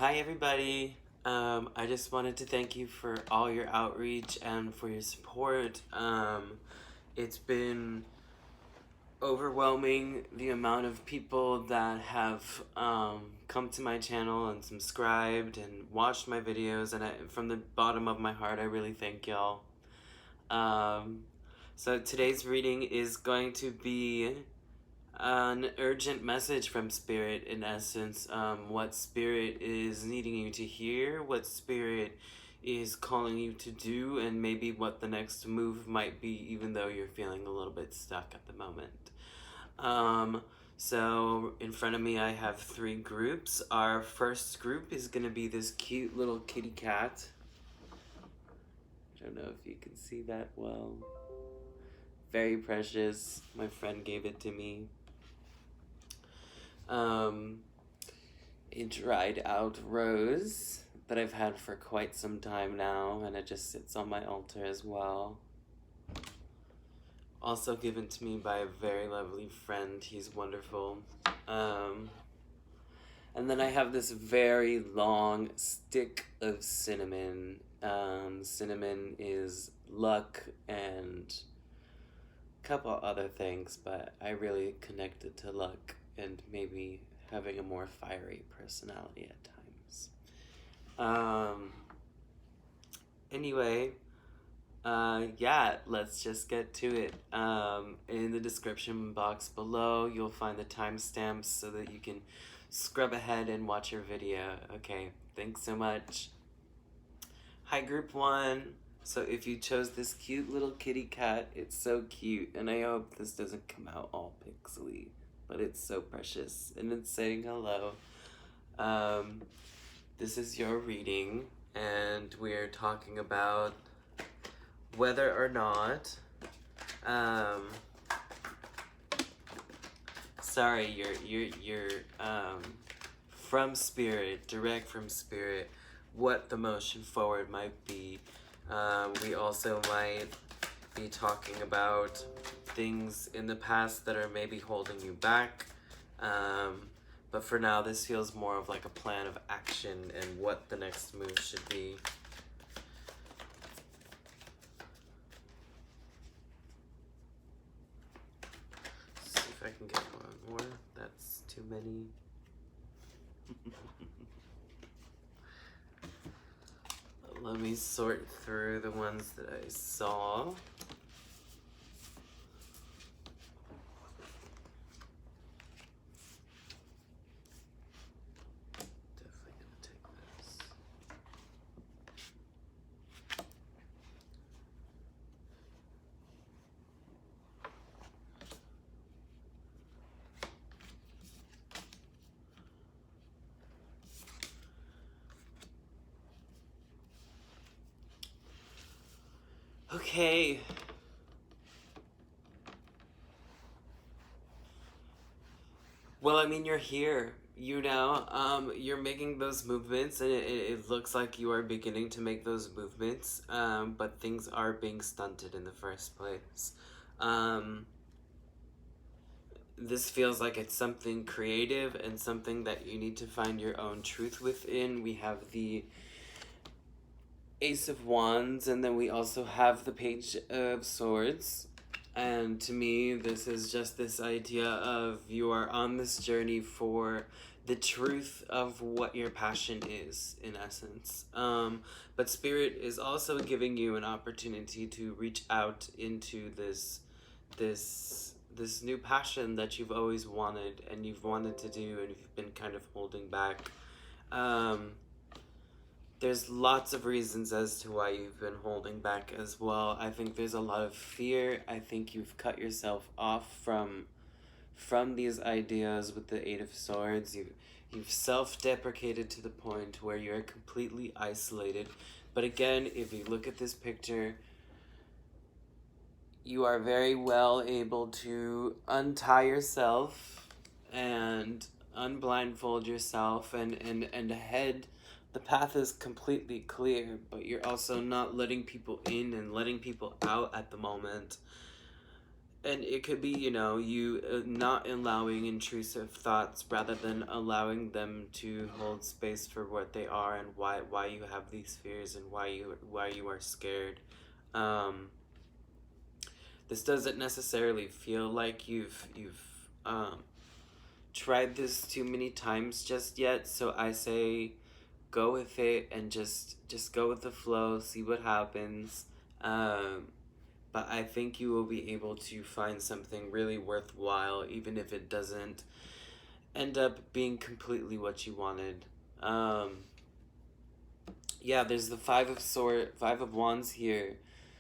Hi everybody. I just wanted to thank you for all your outreach and for your support. It's been overwhelming the amount of people that have come to my channel and subscribed and watched my videos, and from the bottom of my heart, I really thank y'all. So today's reading is going to be an urgent message from Spirit, in essence. What Spirit is needing you to hear, what Spirit is calling you to do, and maybe what the next move might be, even though you're feeling a little bit stuck at the moment. So in front of me I have 3 groups. Our first group is going to be this cute little kitty cat. I don't know if you can see that well. Very precious. My friend gave it to me. A dried out rose that I've had for quite some time now, and it just sits on my altar as well. Also given to me by a very lovely friend. He's wonderful. And then I have this very long stick of cinnamon. Cinnamon is luck and a couple other things, but I really connected to luck and maybe having a more fiery personality at times. Anyway, yeah, let's just get to it. In the description box below, you'll find the timestamps so that you can scrub ahead and watch your video. Okay, thanks so much. Hi, group 1. So if you chose this cute little kitty cat, it's so cute, and I hope this doesn't come out all pixely, but it's so precious, and it's saying hello. This is your reading, and we're talking about whether or not, sorry, you're from Spirit, direct from Spirit, what the motion forward might be. We also might be talking about things in the past that are maybe holding you back. But for now, this feels more of like a plan of action and what the next move should be. See if I can get one more. That's too many. Let me sort through the ones that I saw. Definitely gonna take this. Okay. Well, I mean, you're here, you know, you're making those movements, and it looks like you are beginning to make those movements, but things are being stunted in the first place. This feels like it's something creative and something that you need to find your own truth within. We have the Ace of Wands, and then we also have the Page of Swords. And to me, this is just this idea of you are on this journey for the truth of what your passion is, in essence. But Spirit is also giving you an opportunity to reach out into this new passion that you've always wanted and you've wanted to do, and you've been kind of holding back. There's lots of reasons as to why you've been holding back as well. I think there's a lot of fear. I think you've cut yourself off from these ideas with the 8 of Swords. You've self-deprecated to the point where you're completely isolated. But again, if you look at this picture, you are very well able to untie yourself and unblindfold yourself and head. The path is completely clear, but you're also not letting people in and letting people out at the moment. And it could be, you not allowing intrusive thoughts rather than allowing them to hold space for what they are and why you have these fears and why you are scared. Um, this doesn't necessarily feel like you've tried this too many times just yet, so I say go with it and just go with the flow, see what happens. But I think you will be able to find something really worthwhile, even if it doesn't end up being completely what you wanted. Yeah, there's the Five of Wands here.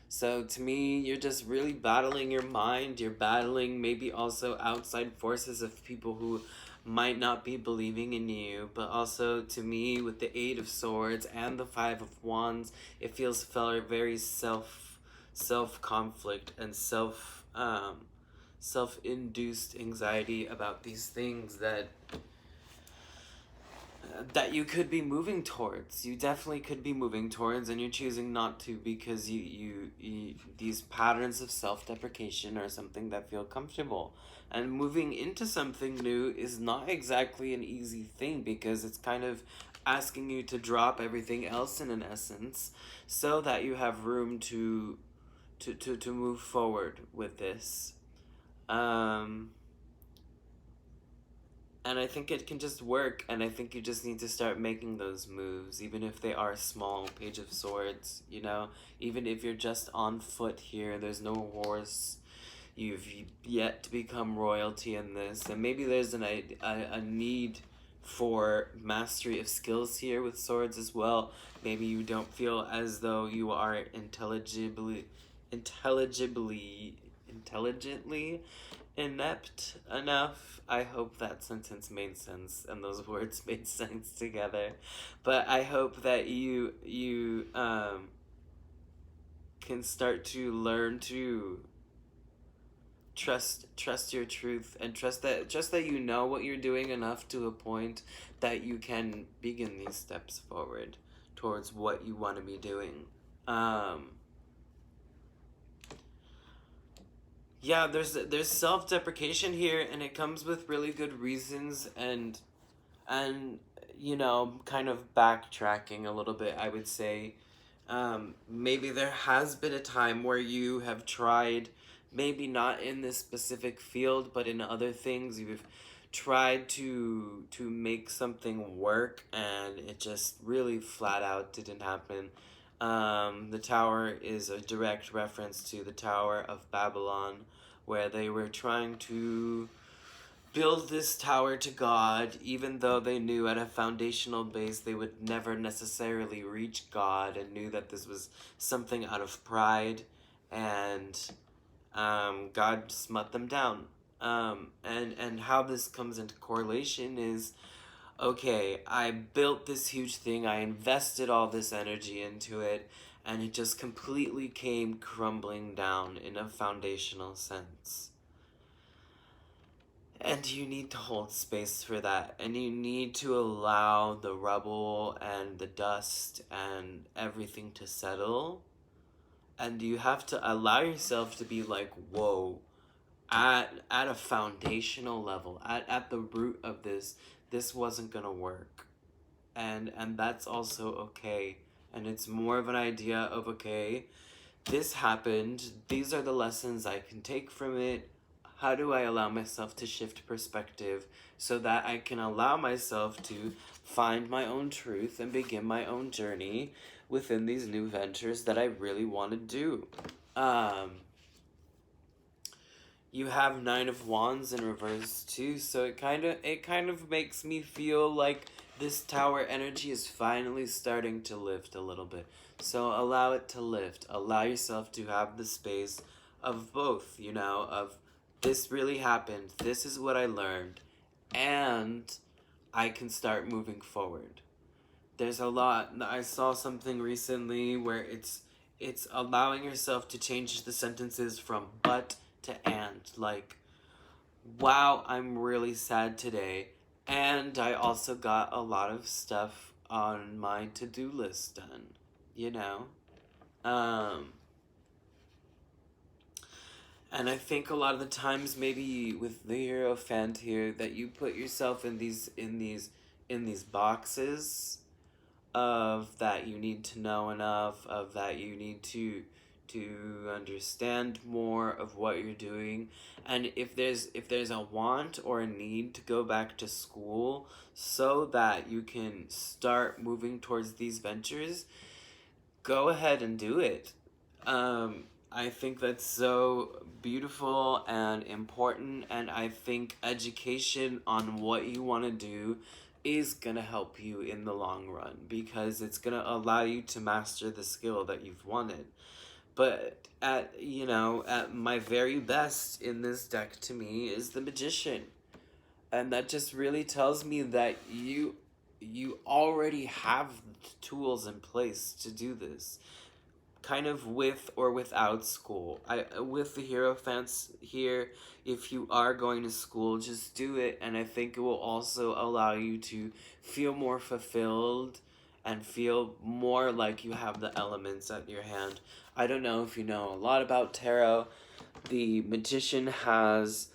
So to me, you're just really battling your mind. You're battling maybe also outside forces of people who might not be believing in you. But also to me, with the Eight of Swords and the Five of Wands, it feels very self conflict and self induced anxiety about these things that you could be moving towards. You definitely could be moving towards, and you're choosing not to because you these patterns of self-deprecation are something that feel comfortable. And moving into something new is not exactly an easy thing because it's kind of asking you to drop everything else in an essence so that you have room to move forward with this. Um and I think it can just work, and I think you just need to start making those moves, even if they are small. Page of Swords, even if you're just on foot here, there's no horse. You've yet to become royalty in this, and maybe there's a need for mastery of skills here with swords as well. Maybe you don't feel as though you are intelligently inept enough. I hope that sentence made sense and those words made sense together. But I hope that you can start to learn to trust your truth, and trust that you know what you're doing enough to a point that you can begin these steps forward towards what you want to be doing. Um Yeah, there's self-deprecation here, and it comes with really good reasons, and kind of backtracking a little bit, I would say. Maybe there has been a time where you have tried, maybe not in this specific field, but in other things, you've tried to make something work, and it just really flat out didn't happen. The tower is a direct reference to the Tower of Babylon, where they were trying to build this tower to God, even though they knew at a foundational base they would never necessarily reach God, and knew that this was something out of pride, and God smut them down. And how this comes into correlation is, okay, I built this huge thing, I invested all this energy into it, and it just completely came crumbling down in a foundational sense. And you need to hold space for that. And you need to allow the rubble and the dust and everything to settle. And you have to allow yourself to be like, whoa, at a foundational level, at the root of this wasn't gonna work. And that's also okay. And it's more of an idea of, okay, this happened, these are the lessons I can take from it. How do I allow myself to shift perspective so that I can allow myself to find my own truth and begin my own journey within these new ventures that I really want to do? You have Nine of Wands in reverse too, so it kind of makes me feel like this tower energy is finally starting to lift a little bit. So allow it to lift. Allow yourself to have the space of both, of this really happened, this is what I learned, and I can start moving forward. There's a lot. I saw something recently where it's allowing yourself to change the sentences from but to and. Like, wow, I'm really sad today, and I also got a lot of stuff on my to-do list done. Um And I think a lot of the times, maybe with the Hierophant here, that you put yourself in these boxes of that you need to know enough, of that you need to understand more of what you're doing. And if there's a want or a need to go back to school so that you can start moving towards these ventures, go ahead and do it. I think that's so beautiful and important, and I think education on what you want to do is going to help you in the long run, because it's going to allow you to master the skill that you've wanted. But at my very best in this deck to me is the Magician. And that just really tells me that you already have the tools in place to do this, kind of with or without school. With the Hierophants here, if you are going to school, just do it, and I think it will also allow you to feel more fulfilled and feel more like you have the elements at your hand. I don't know if you know a lot about tarot. The Magician has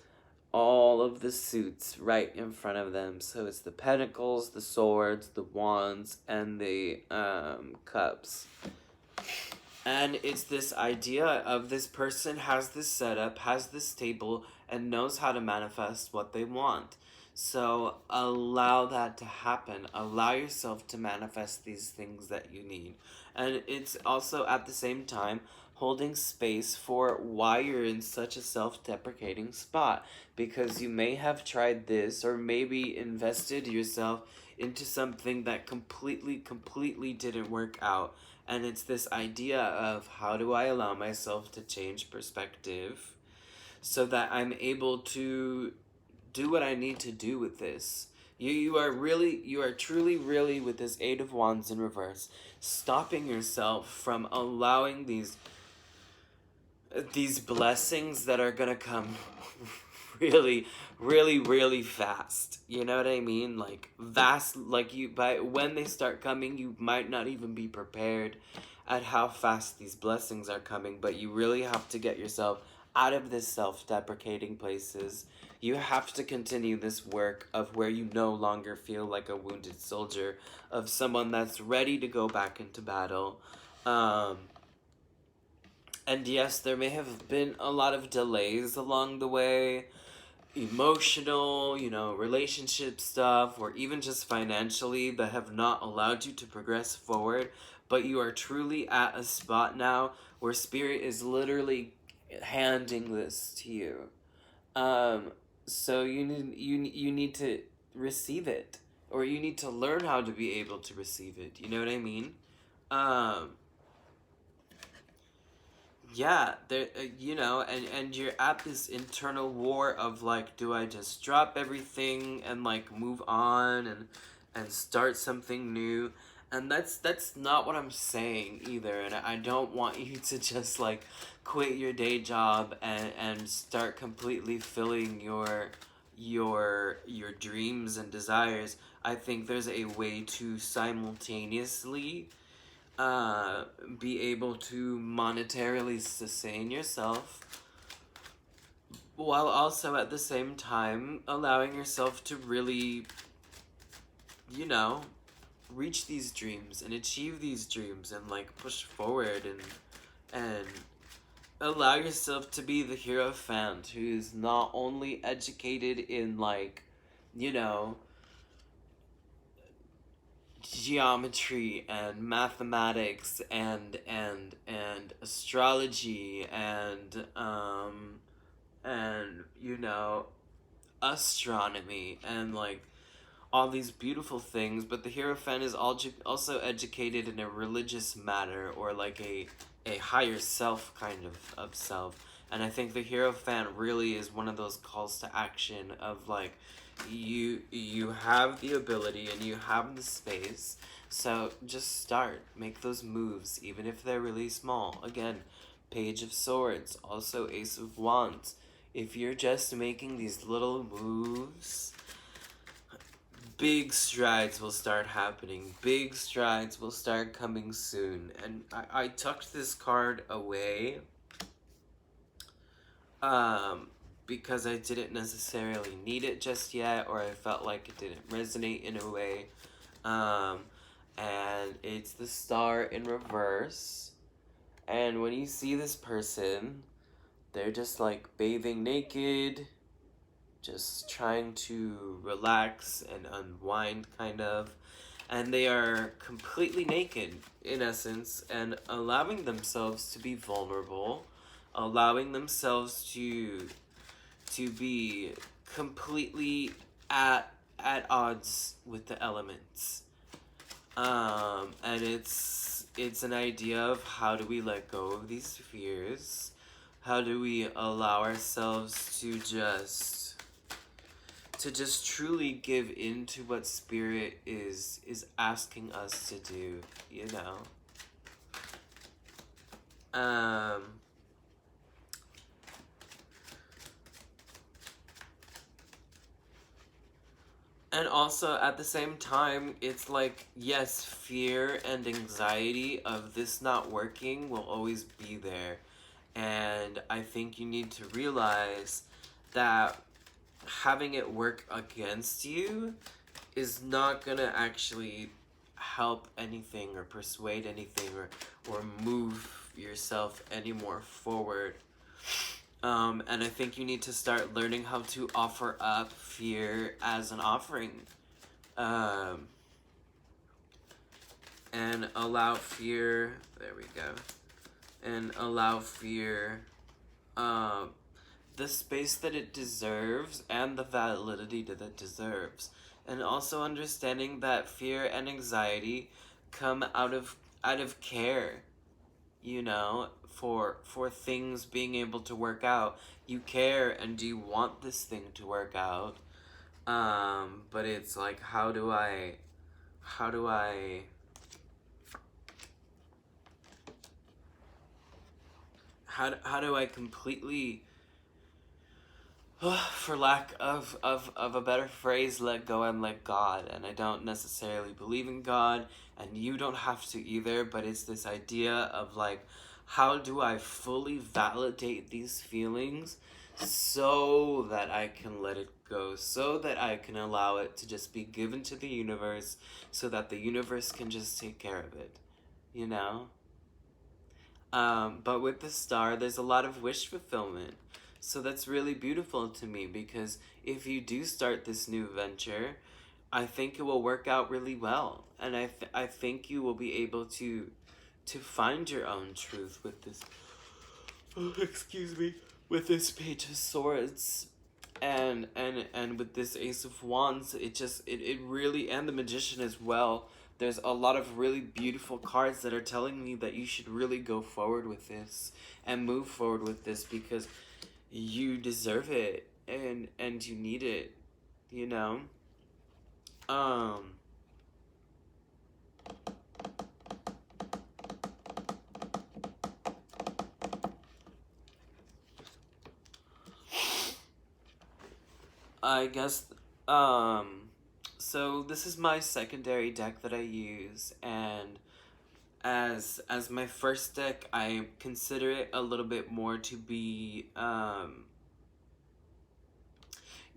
all of the suits right in front of them. So it's the pentacles, the swords, the wands, and the cups. And it's this idea of this person has this setup, has this table, and knows how to manifest what they want. So allow that to happen. Allow yourself to manifest these things that you need. And it's also at the same time holding space for why you're in such a self-deprecating spot. Because you may have tried this, or maybe invested yourself into something that completely didn't work out. And it's this idea of, how do I allow myself to change perspective so that I'm able to do what I need to do with this. You are truly really, with this Eight of Wands in reverse, stopping yourself from allowing these blessings that are gonna come really fast. You know what I mean? Like vast, like by when they start coming, you might not even be prepared at how fast these blessings are coming, but you really have to get yourself out of this self-deprecating places. You have to continue this work of where you no longer feel like a wounded soldier, of someone that's ready to go back into battle. And yes, there may have been a lot of delays along the way, emotional, relationship stuff, or even just financially, that have not allowed you to progress forward. But you are truly at a spot now where Spirit is literally handing this to you. So you need to receive it, or you need to learn how to be able to receive it. You know what I mean? Yeah, there, and you're at this internal war of like, do I just drop everything and like move on and start something new? And that's not what I'm saying either. And I don't want you to just like quit your day job and start completely filling your dreams and desires. I think there's a way to simultaneously be able to monetarily sustain yourself, while also at the same time allowing yourself to really, reach these dreams and achieve these dreams and like push forward and allow yourself to be the Hierophant who's not only educated in like, you know, geometry and mathematics and astrology and astronomy and like all these beautiful things, but the Hierophant is also educated in a religious matter, or like a higher self kind of self. And I think the Hierophant really is one of those calls to action of like, you have the ability and you have the space, so just start, make those moves, even if they're really small. Again, Page of Swords, also Ace of Wands. If you're just making these little moves, big strides will start happening. Big strides will start coming soon. And I tucked this card away um, because I didn't necessarily need it just yet, or I felt like it didn't resonate in a way. Um, and it's the Star in reverse. And when you see this person, they're just like bathing naked, just trying to relax and unwind, kind of. And they are completely naked, in essence, and allowing themselves to be vulnerable, allowing themselves to be completely at odds with the elements. And it's an idea of how do we let go of these fears? How do we allow ourselves to just truly give into what spirit is asking us to do, you know? Um And also, at the same time, it's like, yes, fear and anxiety of this not working will always be there. And I think you need to realize that having it work against you is not gonna actually help anything or persuade anything or move yourself any more forward. And I think you need to start learning how to offer up fear as an offering. Um, and allow fear, there we go, and allow fear um, the space that it deserves and the validity that it deserves. And also understanding that fear and anxiety come out of care, you know, for things being able to work out. You care and you want this thing to work out. But it's like, how do I how do I completely, for lack of a better phrase, let go and let God. And I don't necessarily believe in God, and you don't have to either, but it's this idea of like, how do I fully validate these feelings so that I can let it go, so that I can allow it to just be given to the universe, so that the universe can just take care of it, you know? But with the Star, there's a lot of wish fulfillment. So that's really beautiful to me, because if you do start this new venture, I think it will work out really well. And I think you will be able to find your own truth with this. Oh, excuse me. With this Page of Swords. And with this Ace of Wands, it really, and the Magician as well, there's a lot of really beautiful cards that are telling me that you should really go forward with this and move forward with this, because you deserve it, and you need it, you know. um I guess, so this is my secondary deck that I use, and as my first deck, I consider it a little bit more to be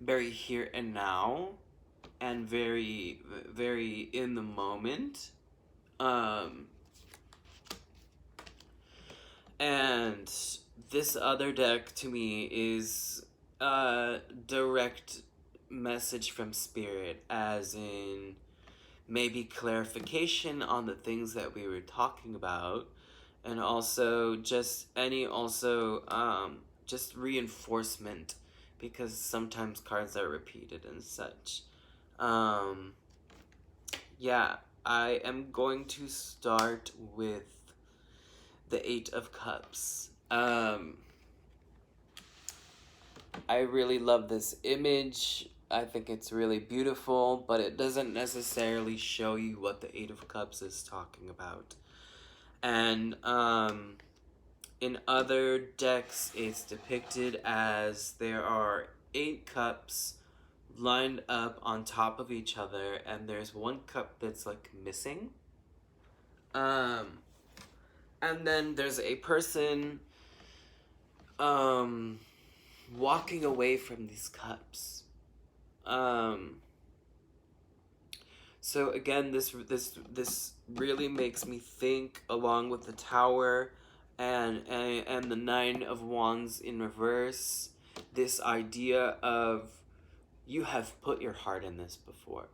very here and now, and very in the moment. um and this other deck to me is a direct message from spirit, as in maybe clarification on the things that we were talking about, and also just reinforcement, because sometimes cards are repeated and such. um yeah, I am going to start with the Eight of Cups. I really love this image. I think it's really beautiful, but it doesn't necessarily show you what the Eight of Cups is talking about. And in other decks, it's depicted as there are 8 cups lined up on top of each other, and there's one cup that's like missing. And then there's a person, um, walking away from these cups. So again, this really makes me think, along with the Tower and the Nine of Wands in reverse, this idea of you have put your heart in this before.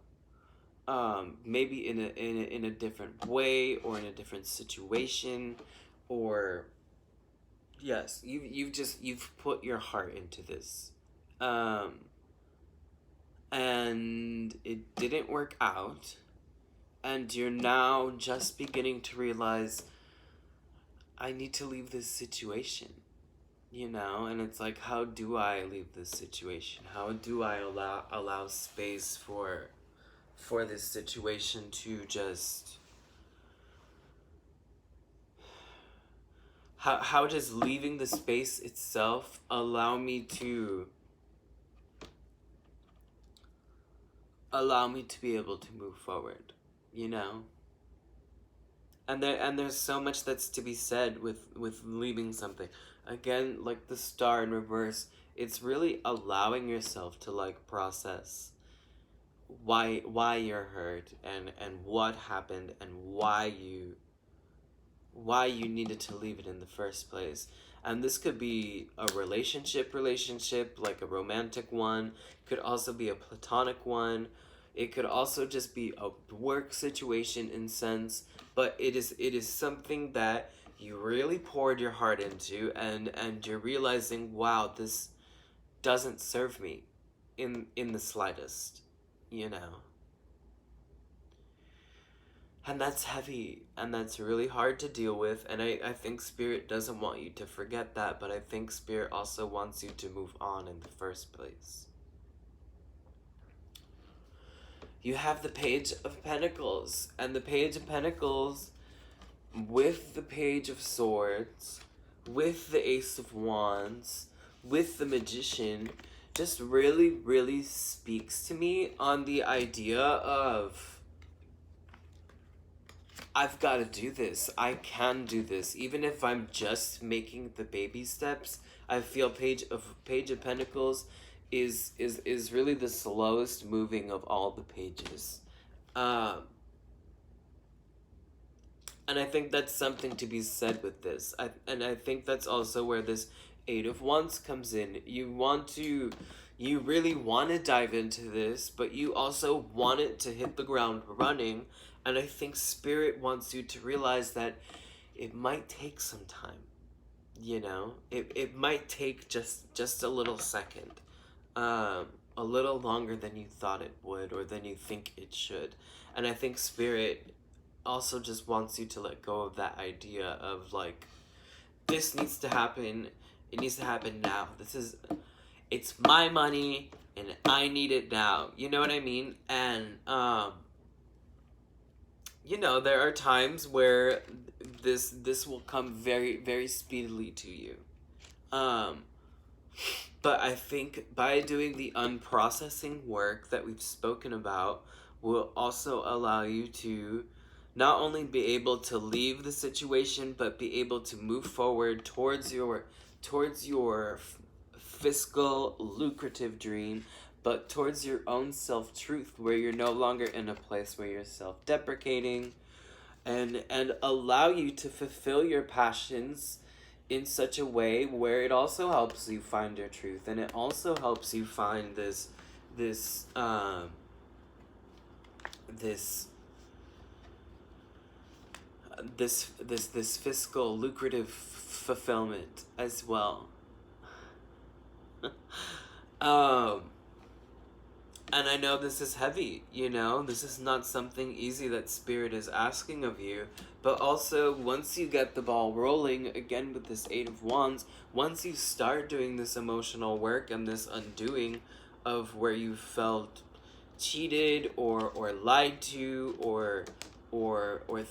Maybe in a different way, or in a different situation, or yes, you've put your heart into this. And it didn't work out, and you're now just beginning to realize, I need to leave this situation, and it's like, how do I leave this situation? How do I allow space for this situation to just, how does leaving the space itself allow me to be able to move forward, and there's so much that's to be said with leaving something. Again, like the Star in reverse, it's really allowing yourself to like process why you're hurt, and what happened, and why you needed to leave it in the first place. And this could be a relationship, like a romantic one. It could also be a platonic one. It could also just be a work situation in sense, but it is something that you really poured your heart into, and you're realizing, wow, this doesn't serve me in the slightest, And that's heavy, and that's really hard to deal with, and I think Spirit doesn't want you to forget that, but I think Spirit also wants you to move on in the first place. You have the Page of Pentacles, and the Page of Pentacles with the Page of Swords, with the Ace of Wands, with the Magician, just really, really speaks to me on the idea of, I've got to do this. I can do this. Even if I'm just making the baby steps, I feel Page of Pentacles is really the slowest moving of all the pages. And I think that's something to be said with this. And I think that's also where this Eight of Wands comes in. You really want to dive into this, but you also want it to hit the ground running. And I think Spirit wants you to realize that it might take some time, It might take just a little second, a little longer than you thought it would, or than you think it should. And I think Spirit also just wants you to let go of that idea of, like, this needs to happen. It needs to happen now. It's my money, and I need it now. You know what I mean? And, there are times where this will come very, very speedily to you. But I think by doing the unprocessing work that we've spoken about will also allow you to not only be able to leave the situation, but be able to move forward towards your fiscal lucrative dream, but towards your own self-truth, where you're no longer in a place where you're self-deprecating, and allow you to fulfill your passions in such a way where it also helps you find your truth, and it also helps you find this fiscal lucrative fulfillment as well. And I know this is heavy, this is not something easy that Spirit is asking of you, but also once you get the ball rolling, again with this Eight of Wands, once you start doing this emotional work and this undoing of where you felt cheated or lied to, or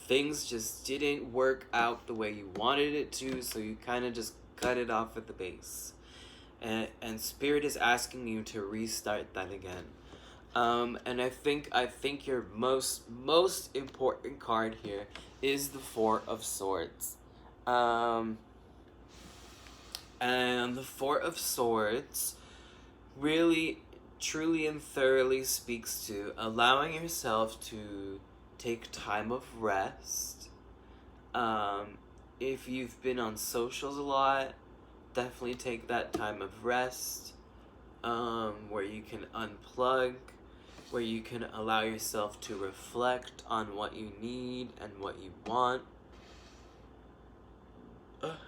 things just didn't work out the way you wanted it to, so you kind of just cut it off at the base. And Spirit is asking you to restart that again. And I think your most important card here is the Four of Swords. And the Four of Swords really, truly, and thoroughly speaks to allowing yourself to take time of rest. If you've been on socials a lot, definitely take that time of rest, where you can unplug, where you can allow yourself to reflect on what you need and what you want.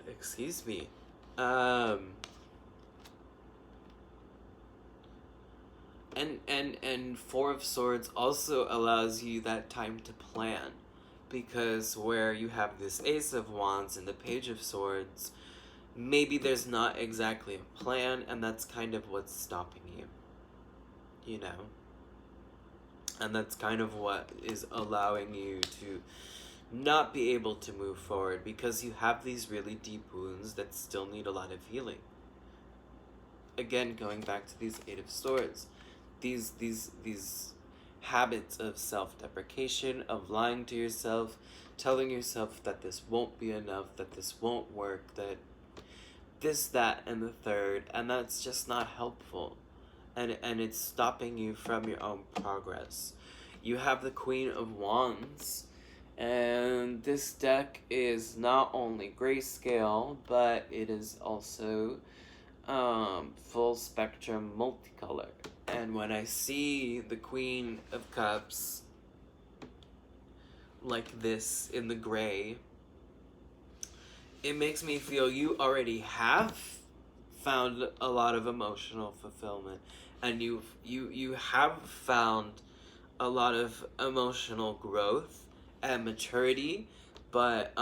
Excuse me. And Four of Swords also allows you that time to plan, because where you have this Ace of Wands and the Page of Swords, maybe there's not exactly a plan, and that's kind of what's stopping you, you know? And that's kind of what is allowing you to not be able to move forward, because you have these really deep wounds that still need a lot of healing. Again, going back to these Eight of Swords, these habits of self-deprecation, of lying to yourself, telling yourself that this won't be enough, that this won't work, that this, that, and the third, and that's just not helpful. And it's stopping you from your own progress. You have the Queen of Wands, and this deck is not only grayscale, but it is also full spectrum multicolor. And when I see the Queen of Cups like this in the gray, it makes me feel you already have found a lot of emotional fulfillment, and you have found a lot of emotional growth and maturity. But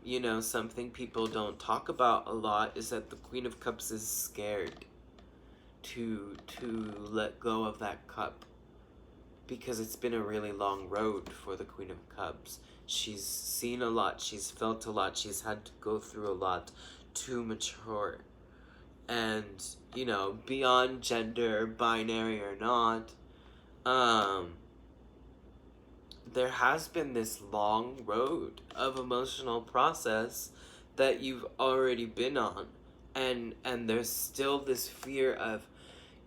you know, something people don't talk about a lot is that the Queen of Cups is scared to let go of that cup, because it's been a really long road for the Queen of Cups. She's seen a lot, she's felt a lot, she's had to go through a lot to mature. And, you know, beyond gender, binary or not, there has been this long road of emotional process that you've already been on. And there's still this fear of,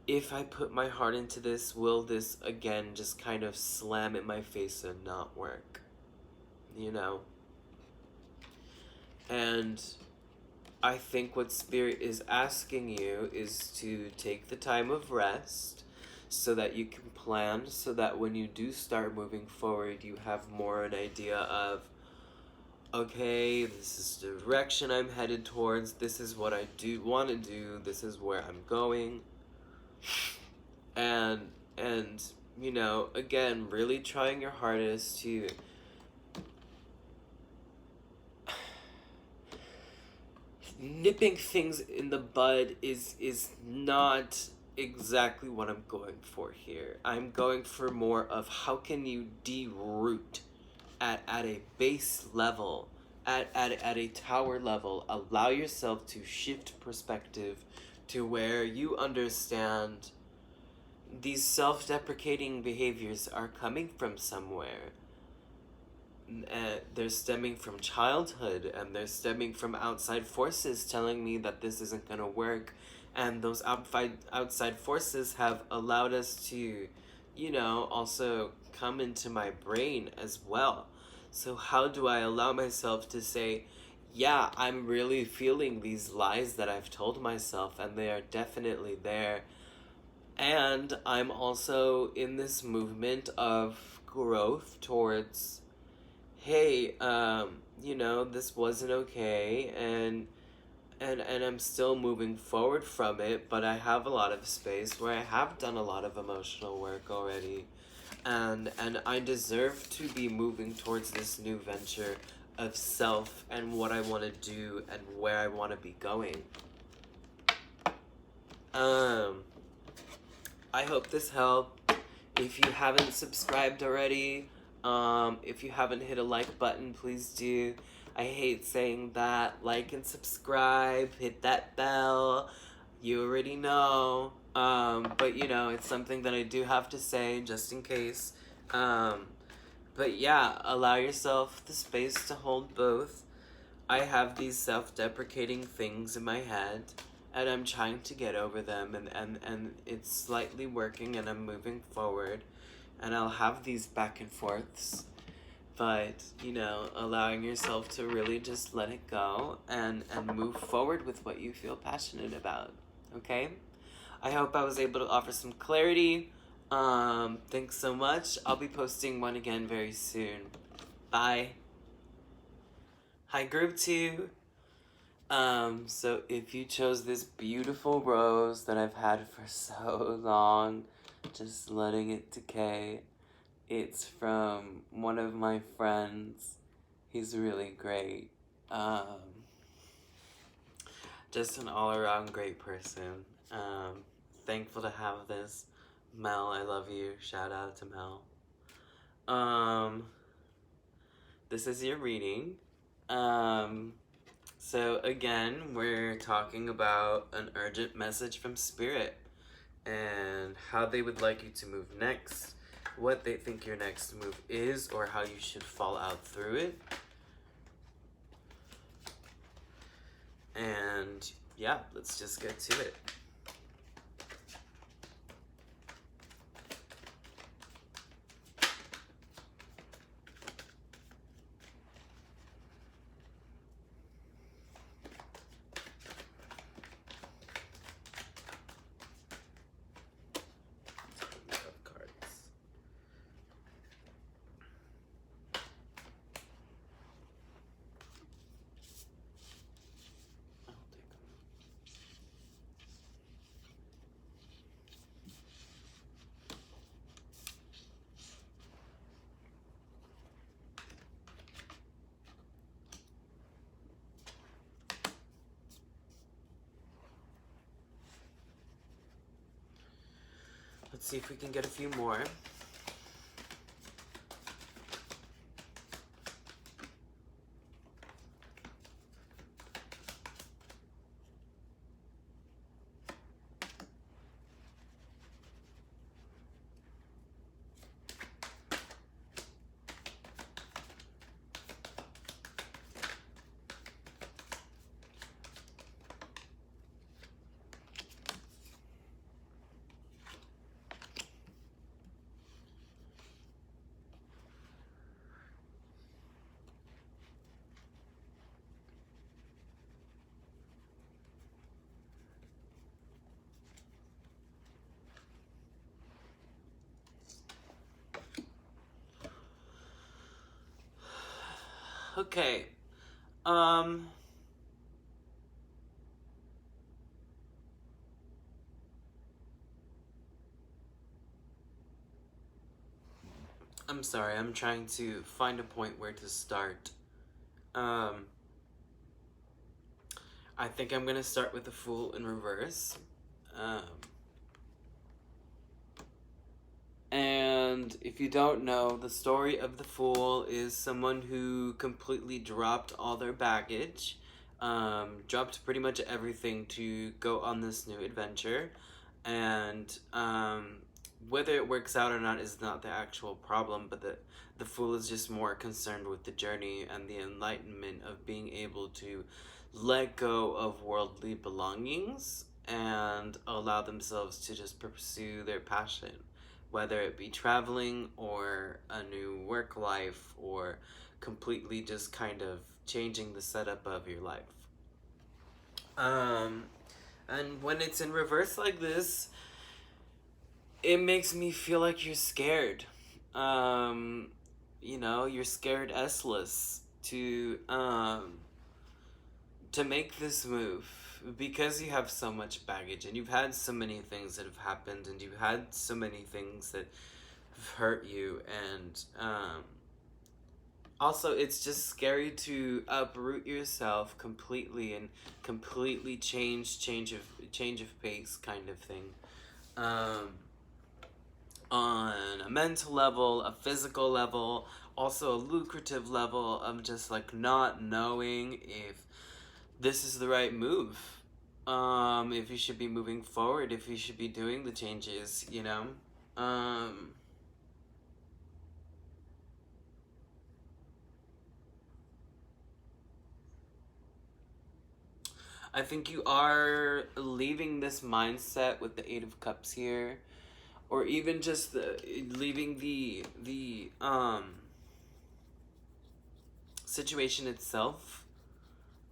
if I put my heart into this, will this again just kind of slam in my face and not work? You know? And I think what Spirit is asking you is to take the time of rest so that you can plan, so that when you do start moving forward, you have more an idea of, okay, this is the direction I'm headed towards, this is what I do want to do, this is where I'm going. And you know, again, really trying your hardest to nipping things in the bud is not exactly what I'm going for here. I'm going for more of, how can you de-root at a base level, at a tower level, allow yourself to shift perspective to where you understand these self-deprecating behaviors are coming from somewhere. They're stemming from childhood, and they're stemming from outside forces telling me that this isn't going to work. And those outside forces have allowed us to, you know, also come into my brain as well. So how do I allow myself to say, yeah, I'm really feeling these lies that I've told myself, and they are definitely there. And I'm also in this movement of growth towards, hey, you know, this wasn't okay, and I'm still moving forward from it, but I have a lot of space where I have done a lot of emotional work already, and I deserve to be moving towards this new venture of self and what I want to do and where I want to be going. I hope this helped. If you haven't subscribed already, if you haven't hit a like button, please do. I hate saying that. Like and subscribe, hit that bell. You already know. But you know, it's something that I do have to say just in case. But yeah, allow yourself the space to hold both. I have these self-deprecating things in my head, and I'm trying to get over them, and it's slightly working, and I'm moving forward, and I'll have these back and forths, but, you know, allowing yourself to really just let it go and move forward with what you feel passionate about, okay? I hope I was able to offer some clarity. Thanks so much. I'll be posting one again very soon. Bye. Hi, group 2. So if you chose this beautiful rose that I've had for so long, just letting it decay, it's from one of my friends. He's really great. Just an all-around great person. Thankful to have this. Mel, I love you. Shout out to Mel. This is your reading. So again, we're talking about an urgent message from Spirit and how they would like you to move next, what they think your next move is, or how you should fall out through it. And yeah, let's just get to it. Let's see if we can get a few more. Okay. I'm sorry, I'm trying to find a point where to start. I think I'm gonna start with the Fool in reverse. And if you don't know, the story of the Fool is someone who completely dropped all their baggage, dropped pretty much everything to go on this new adventure, and whether it works out or not is not the actual problem, but the Fool is just more concerned with the journey and the enlightenment of being able to let go of worldly belongings and allow themselves to just pursue their passion, whether it be traveling or a new work life or completely just kind of changing the setup of your life. And when it's in reverse like this, it makes me feel like you're scared. You know, you're scared S-less to make this move because you have so much baggage and you've had so many things that have happened and you've had so many things that have hurt you, and also it's just scary to uproot yourself completely and completely change of pace kind of thing, on a mental level, a physical level, also a lucrative level of just like not knowing if this is the right move, if you should be moving forward, if you should be doing the changes, you know. I think you are leaving this mindset with the Eight of Cups here, or even just leaving the situation itself,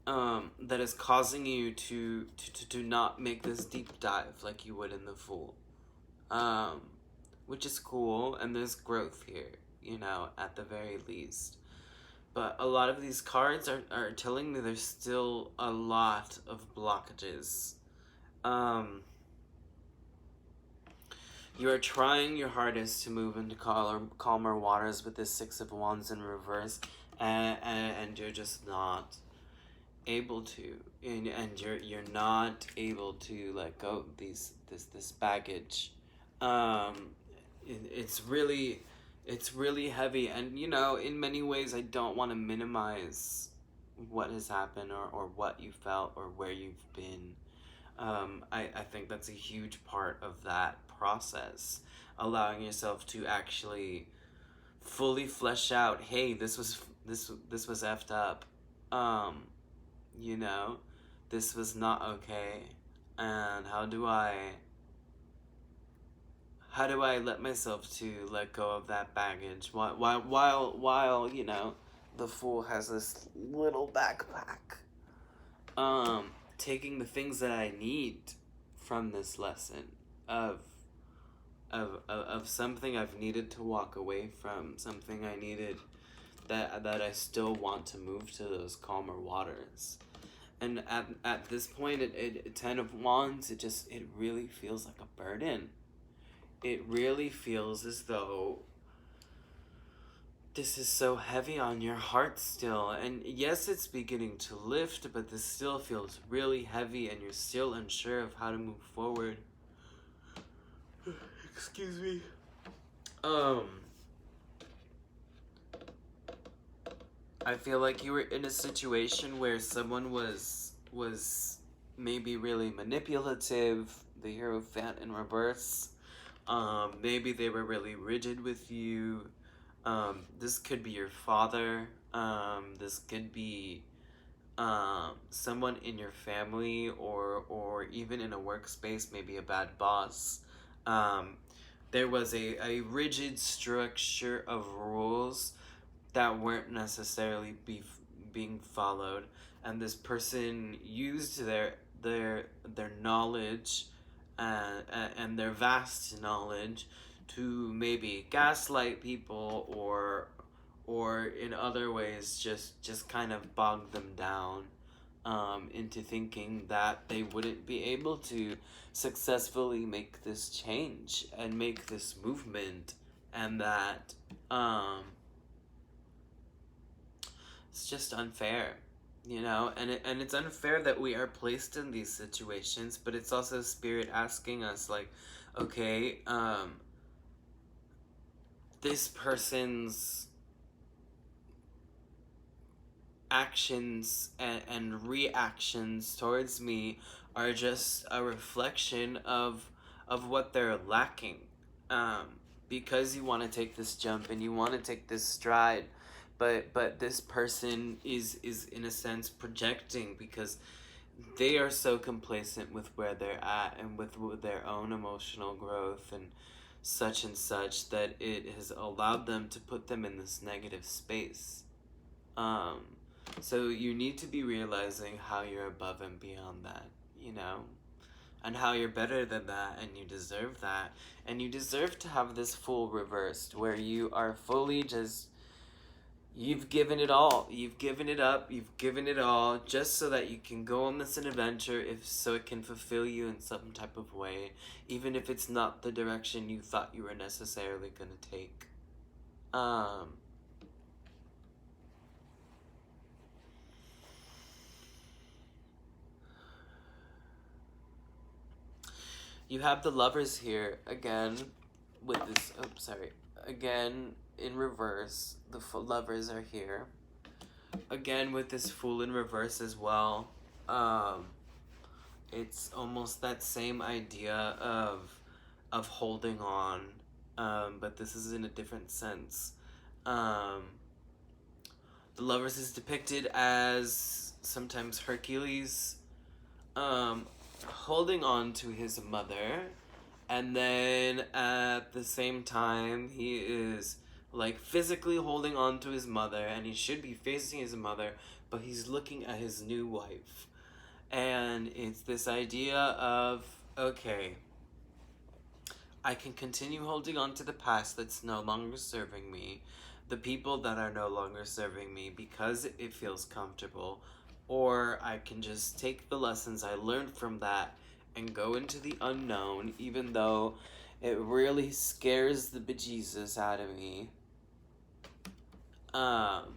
that is causing you to not make this deep dive like you would in the Fool, which is cool, and there's growth here, you know, at the very least. But a lot of these cards are telling me there's still a lot of blockages. You are trying your hardest to move into calmer waters with this Six of Wands in reverse, and you're just not able to, and you're not able to let go of this baggage. It's really heavy, and you know, in many ways, I don't want to minimize what has happened, or what you felt, or where you've been. I think that's a huge part of that process, allowing yourself to actually fully flesh out, hey, this was effed up. You know, this was not okay, and how do I let myself to let go of that baggage while you know, the Fool has this little backpack, taking the things that I need from this lesson of something I've needed to walk away from, something I needed that I still want to move to those calmer waters. And at this point, Ten of Wands, it really feels like a burden. It really feels as though this is so heavy on your heart still. And yes, it's beginning to lift, but this still feels really heavy, and you're still unsure of how to move forward. Excuse me. I feel like you were in a situation where someone was maybe really manipulative, the Hierophant in reverse. Maybe they were really rigid with you. This could be your father. This could be someone in your family, or even in a workspace, maybe a bad boss. There was a rigid structure of rules that weren't necessarily being followed, and this person used their knowledge, and their vast knowledge to maybe gaslight people, or in other ways just kind of bog them down, into thinking that they wouldn't be able to successfully make this change and make this movement, and that it's just unfair, you know. And it's unfair that we are placed in these situations, but it's also Spirit asking us, like, okay, this person's actions and reactions towards me are just a reflection of what they're lacking, because you want to take this jump and you want to take this stride, but this person is in a sense projecting, because they are so complacent with where they're at, and with their own emotional growth and such, that it has allowed them to put them in this negative space. So you need to be realizing how you're above and beyond that, you know, and how you're better than that, and you deserve that, and you deserve to have this Fool reversed, where you are fully just, you've given it all, you've given it up, you've given it all, just so that you can go on this adventure, so it can fulfill you in some type of way, even if it's not the direction you thought you were necessarily going to take. You have the Lovers here again with this. Oh, sorry. Again in reverse. The Lovers are here again with this Fool in reverse as well. It's almost that same idea of holding on, but this is in a different sense. The Lovers is depicted as sometimes Hercules, holding on to his mother, and then at the same time he is like physically holding on to his mother, and he should be facing his mother, but he's looking at his new wife. And it's this idea of, okay, I can continue holding on to the past that's no longer serving me, the people that are no longer serving me because it feels comfortable, or I can just take the lessons I learned from that and go into the unknown, even though it really scares the bejesus out of me. Um,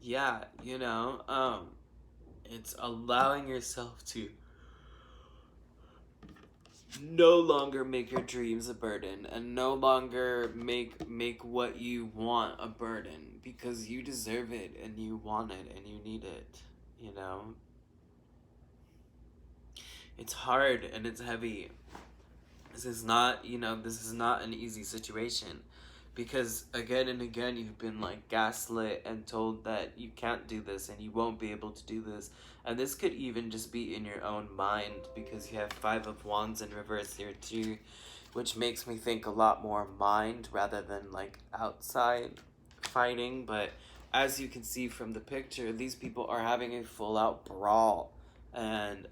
yeah, it's allowing yourself to no longer make your dreams a burden, and no longer make what you want a burden, because you deserve it and you want it and you need it. It's hard and it's heavy. This is not an easy situation, because again and again you've been like gaslit and told that you can't do this and you won't be able to do this. And this could even just be in your own mind, because you have Five of Wands in reverse here too, which makes me think a lot more mind rather than like outside fighting. But as you can see from the picture, these people are having a full out brawl. And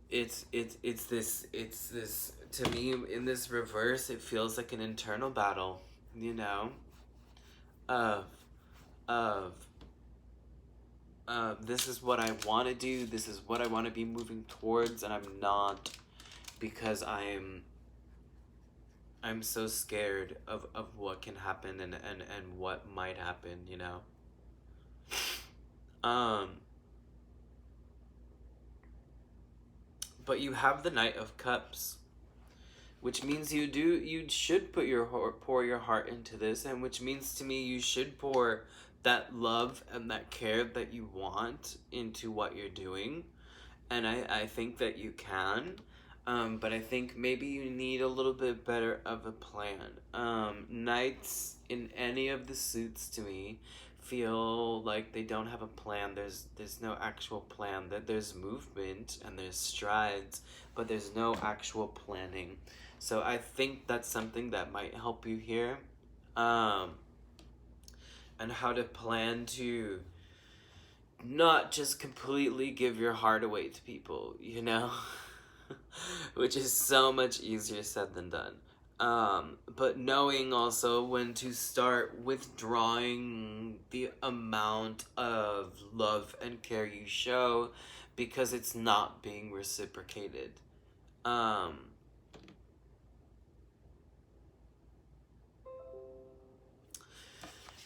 it's this to me in this reverse. It feels like an internal battle, of of this is what I want to do, this is what I want to be moving towards, and I'm not, because I'm so scared of what can happen, and what might happen. um but you have the Knight of Cups, which means you should pour your heart into this, and which means to me you should pour that love and that care that you want into what you're doing. And I think that you can, but I think maybe you need a little bit better of a plan. Knights in any of the suits to me feel like they don't have a plan. There's no actual plan. That there's movement and there's strides, but there's no actual planning. So I think that's something that might help you here, um, and how to plan to not just completely give your heart away to people. Which is so much easier said than done. But knowing also when to start withdrawing the amount of love and care you show, because it's not being reciprocated. Um,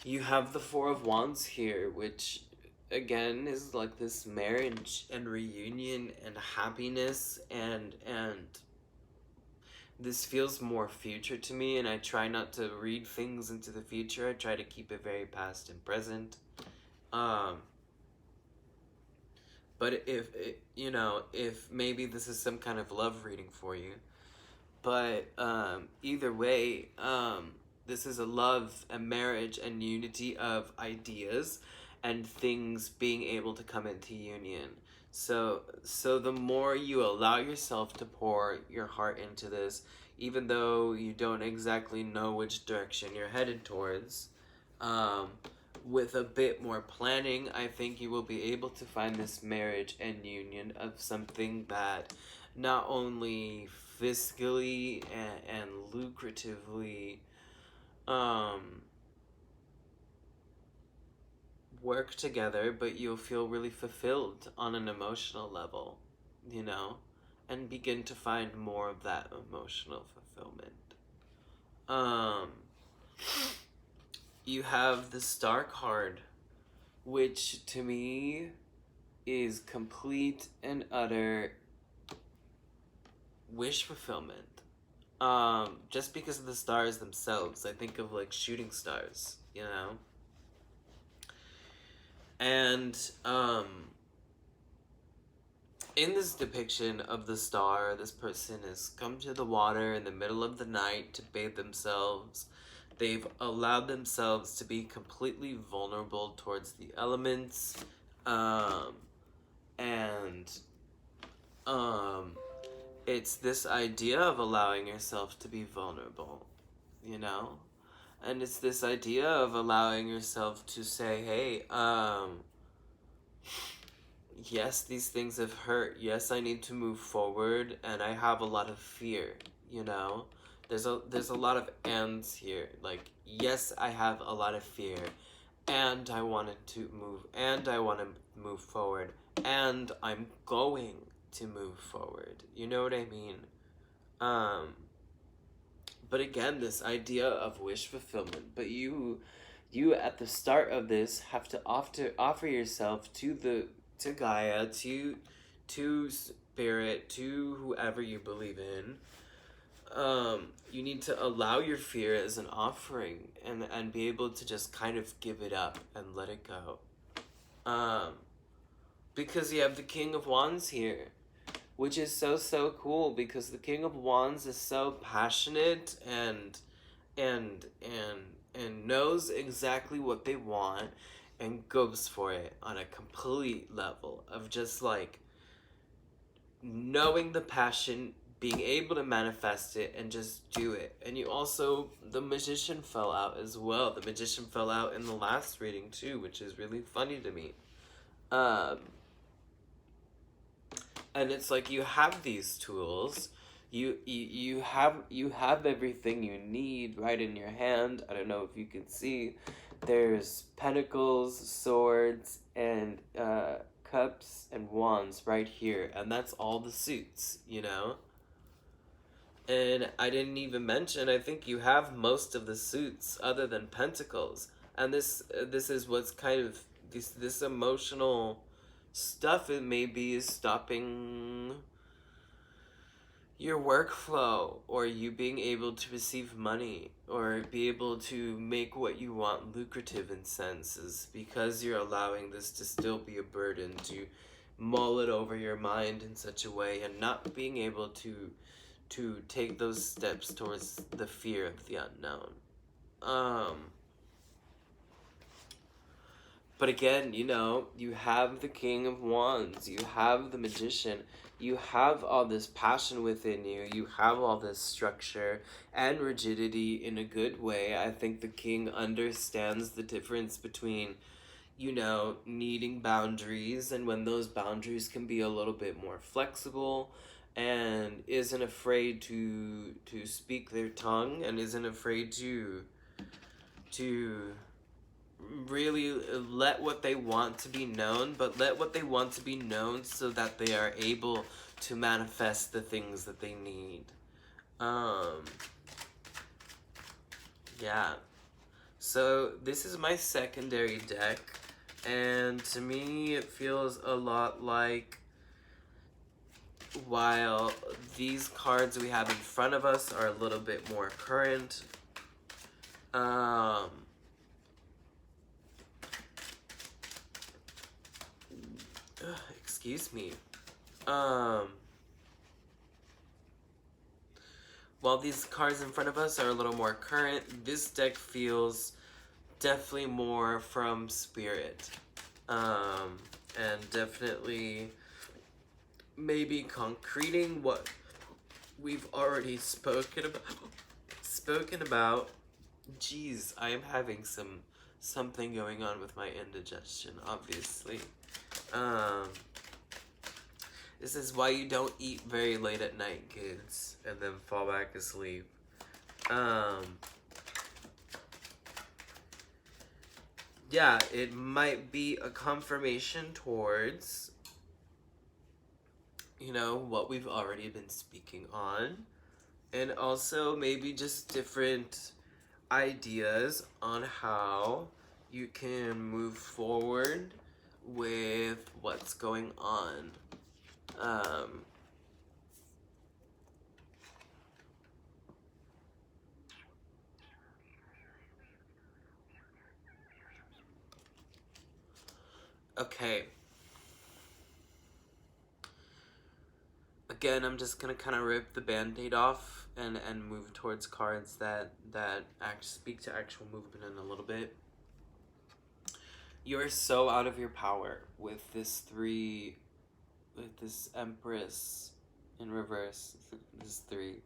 you have the Four of Wands here, which again is like this marriage and reunion and happiness, and this feels more future to me, and I try not to read things into the future. I try to keep it very past and present. Um, but if maybe this is some kind of love reading for you, but either way, this is a love and marriage and unity of ideas and things being able to come into union. So the more you allow yourself to pour your heart into this, even though you don't exactly know which direction you're headed towards, um, with a bit more planning, I think you will be able to find this marriage and union of something that not only fiscally and lucratively um, work together, but you'll feel really fulfilled on an emotional level, you know, and begin to find more of that emotional fulfillment. Um, you have the Star card, which to me is complete and utter wish fulfillment. Just because of the stars themselves, I think of like shooting stars. And in this depiction of the star, this person has come to the water in the middle of the night to bathe themselves, They've allowed themselves to be completely vulnerable towards the elements, and it's this idea of allowing yourself to be vulnerable, you know? And it's this idea of allowing yourself to say, hey, yes, these things have hurt. Yes, I need to move forward, and I have a lot of fear, you know? There's a lot of ands here. Like, yes, I have a lot of fear, and I wanted to move, and I want to move forward, and I'm going to move forward. You know what I mean? But again, this idea of wish fulfillment. But you at the start of this have to offer yourself to Gaia, to spirit, to whoever you believe in. You need to allow your fear as an offering, and be able to just kind of give it up and let it go. Because you have the King of Wands here, which is so cool, because the King of Wands is so passionate and and knows exactly what they want and goes for it on a complete level of just like knowing the passion, being able to manifest it and just do it. And you also, the Magician fell out as well. The Magician fell out in the last reading too, which is really funny to me. And it's like you have these tools, you have everything you need right in your hand. I don't know if you can see, there's pentacles, swords, and cups and wands right here, and that's all the suits, you know. And I didn't even mention, I think you have most of the suits other than pentacles. And this is what's kind of this emotional stuff, it maybe is stopping your workflow, or you being able to receive money, or be able to make what you want lucrative in senses, because you're allowing this to still be a burden, to mull it over your mind in such a way, and not being able to take those steps towards the fear of the unknown. But again, you know, you have the King of Wands, you have the Magician, you have all this passion within you, you have all this structure and rigidity in a good way. I think the King understands the difference between, you know, needing boundaries and when those boundaries can be a little bit more flexible, and isn't afraid to speak their tongue, and isn't afraid to really let what they want to be known, but let what they want to be known so that they are able to manifest the things that they need. Yeah. So this is my secondary deck, and to me it feels a lot like, while these cards we have in front of us are a little bit more current, excuse me. While these cards in front of us are a little more current, this deck feels definitely more from spirit. And definitely maybe concreting what we've already spoken about. Jeez, I am having something going on with my indigestion, obviously. This is why you don't eat very late at night, kids, and then fall back asleep. Yeah, it might be a confirmation towards, you know, what we've already been speaking on, and also maybe just different ideas on how you can move forward with what's going on. Okay. Again, I'm just gonna kind of rip the band-aid off and move towards cards that speak to actual movement in a little bit. You're so out of your power with this Empress in reverse. This 3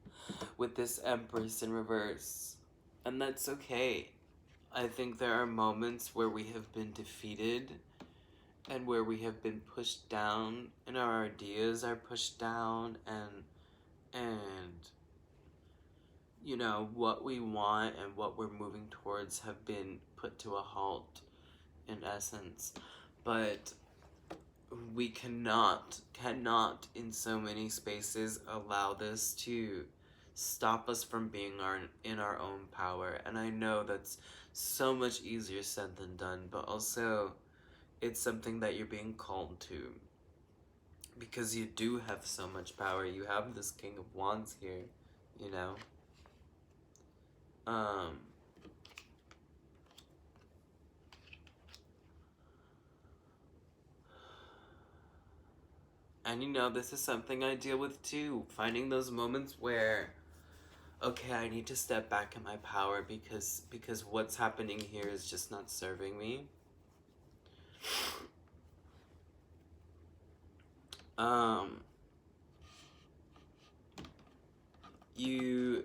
with this Empress in reverse, and that's okay. I think there are moments where we have been defeated and where we have been pushed down and our ideas are pushed down, and you know, what we want and what we're moving towards have been put to a halt in essence. But we cannot in so many spaces allow this to stop us from being in our own power. And I know that's so much easier said than done, but also it's something that you're being called to, because you do have so much power. You have this King of Wands here, you know. And you know, this is something I deal with too, finding those moments where, okay, I need to step back in my power because what's happening here is just not serving me. You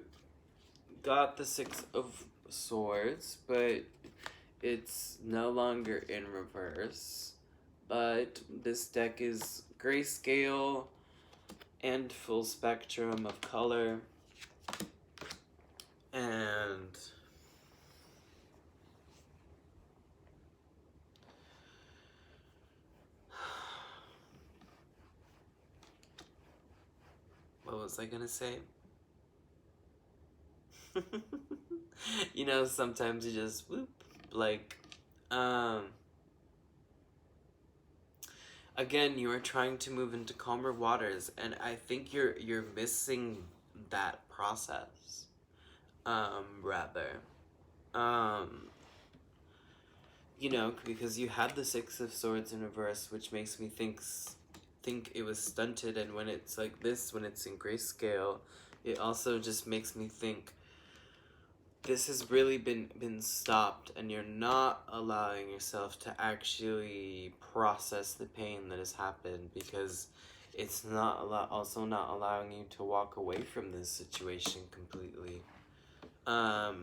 got the 6 of Swords, but it's no longer in reverse. But this deck is grayscale and full spectrum of color. And what was I gonna say? You know, sometimes you just whoop, like, again, you are trying to move into calmer waters, and I think you're missing that process. Rather, you know, because you had the 6 of Swords in reverse, which makes me think it was stunted, and when it's like this, when it's in grayscale, it also just makes me think this has really been stopped, and you're not allowing yourself to actually process the pain that has happened, because it's also not allowing you to walk away from this situation completely. But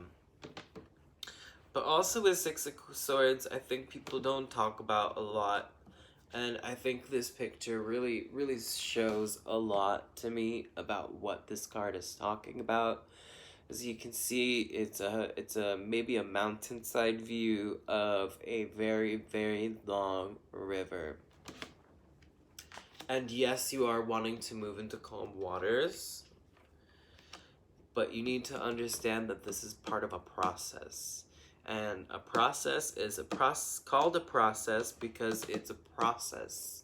also with 6 of Swords, I think people don't talk about a lot, and I think this picture really shows a lot to me about what this card is talking about. As you can see, it's a maybe a mountainside view of a very long river. And yes, you are wanting to move into calm waters, but you need to understand that this is part of a process. And a process is called a process because it's a process.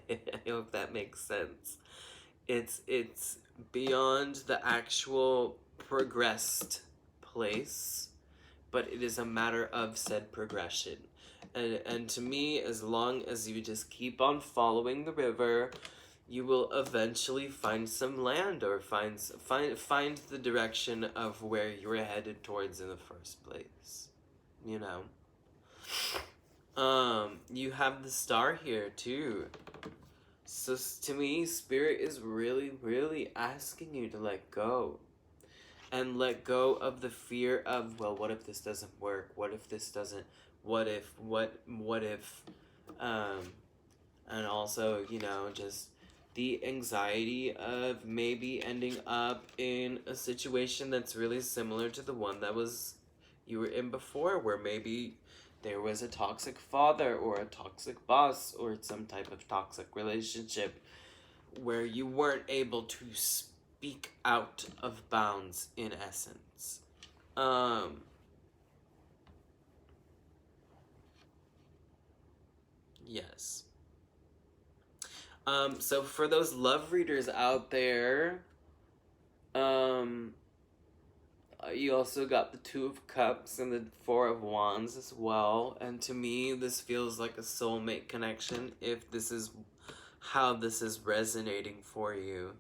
I hope that makes sense. It's beyond the actual progressed place, but it is a matter of said progression. And to me, as long as you just keep on following the river, you will eventually find some land, or find the direction of where you were headed towards in the first place. You know. You have the Star here too. So to me, Spirit is really asking you to let go. And let go of the fear of, well, what if this doesn't work? What if this doesn't? What if? And also, you know, just the anxiety of maybe ending up in a situation that's really similar to the one that you were in before, where maybe there was a toxic father or a toxic boss or some type of toxic relationship where you weren't able to speak out of bounds, in essence. Yes. So for those love readers out there, you also got the 2 of Cups and the 4 of Wands as well. And to me, this feels like a soulmate connection, if this is how this is resonating for you.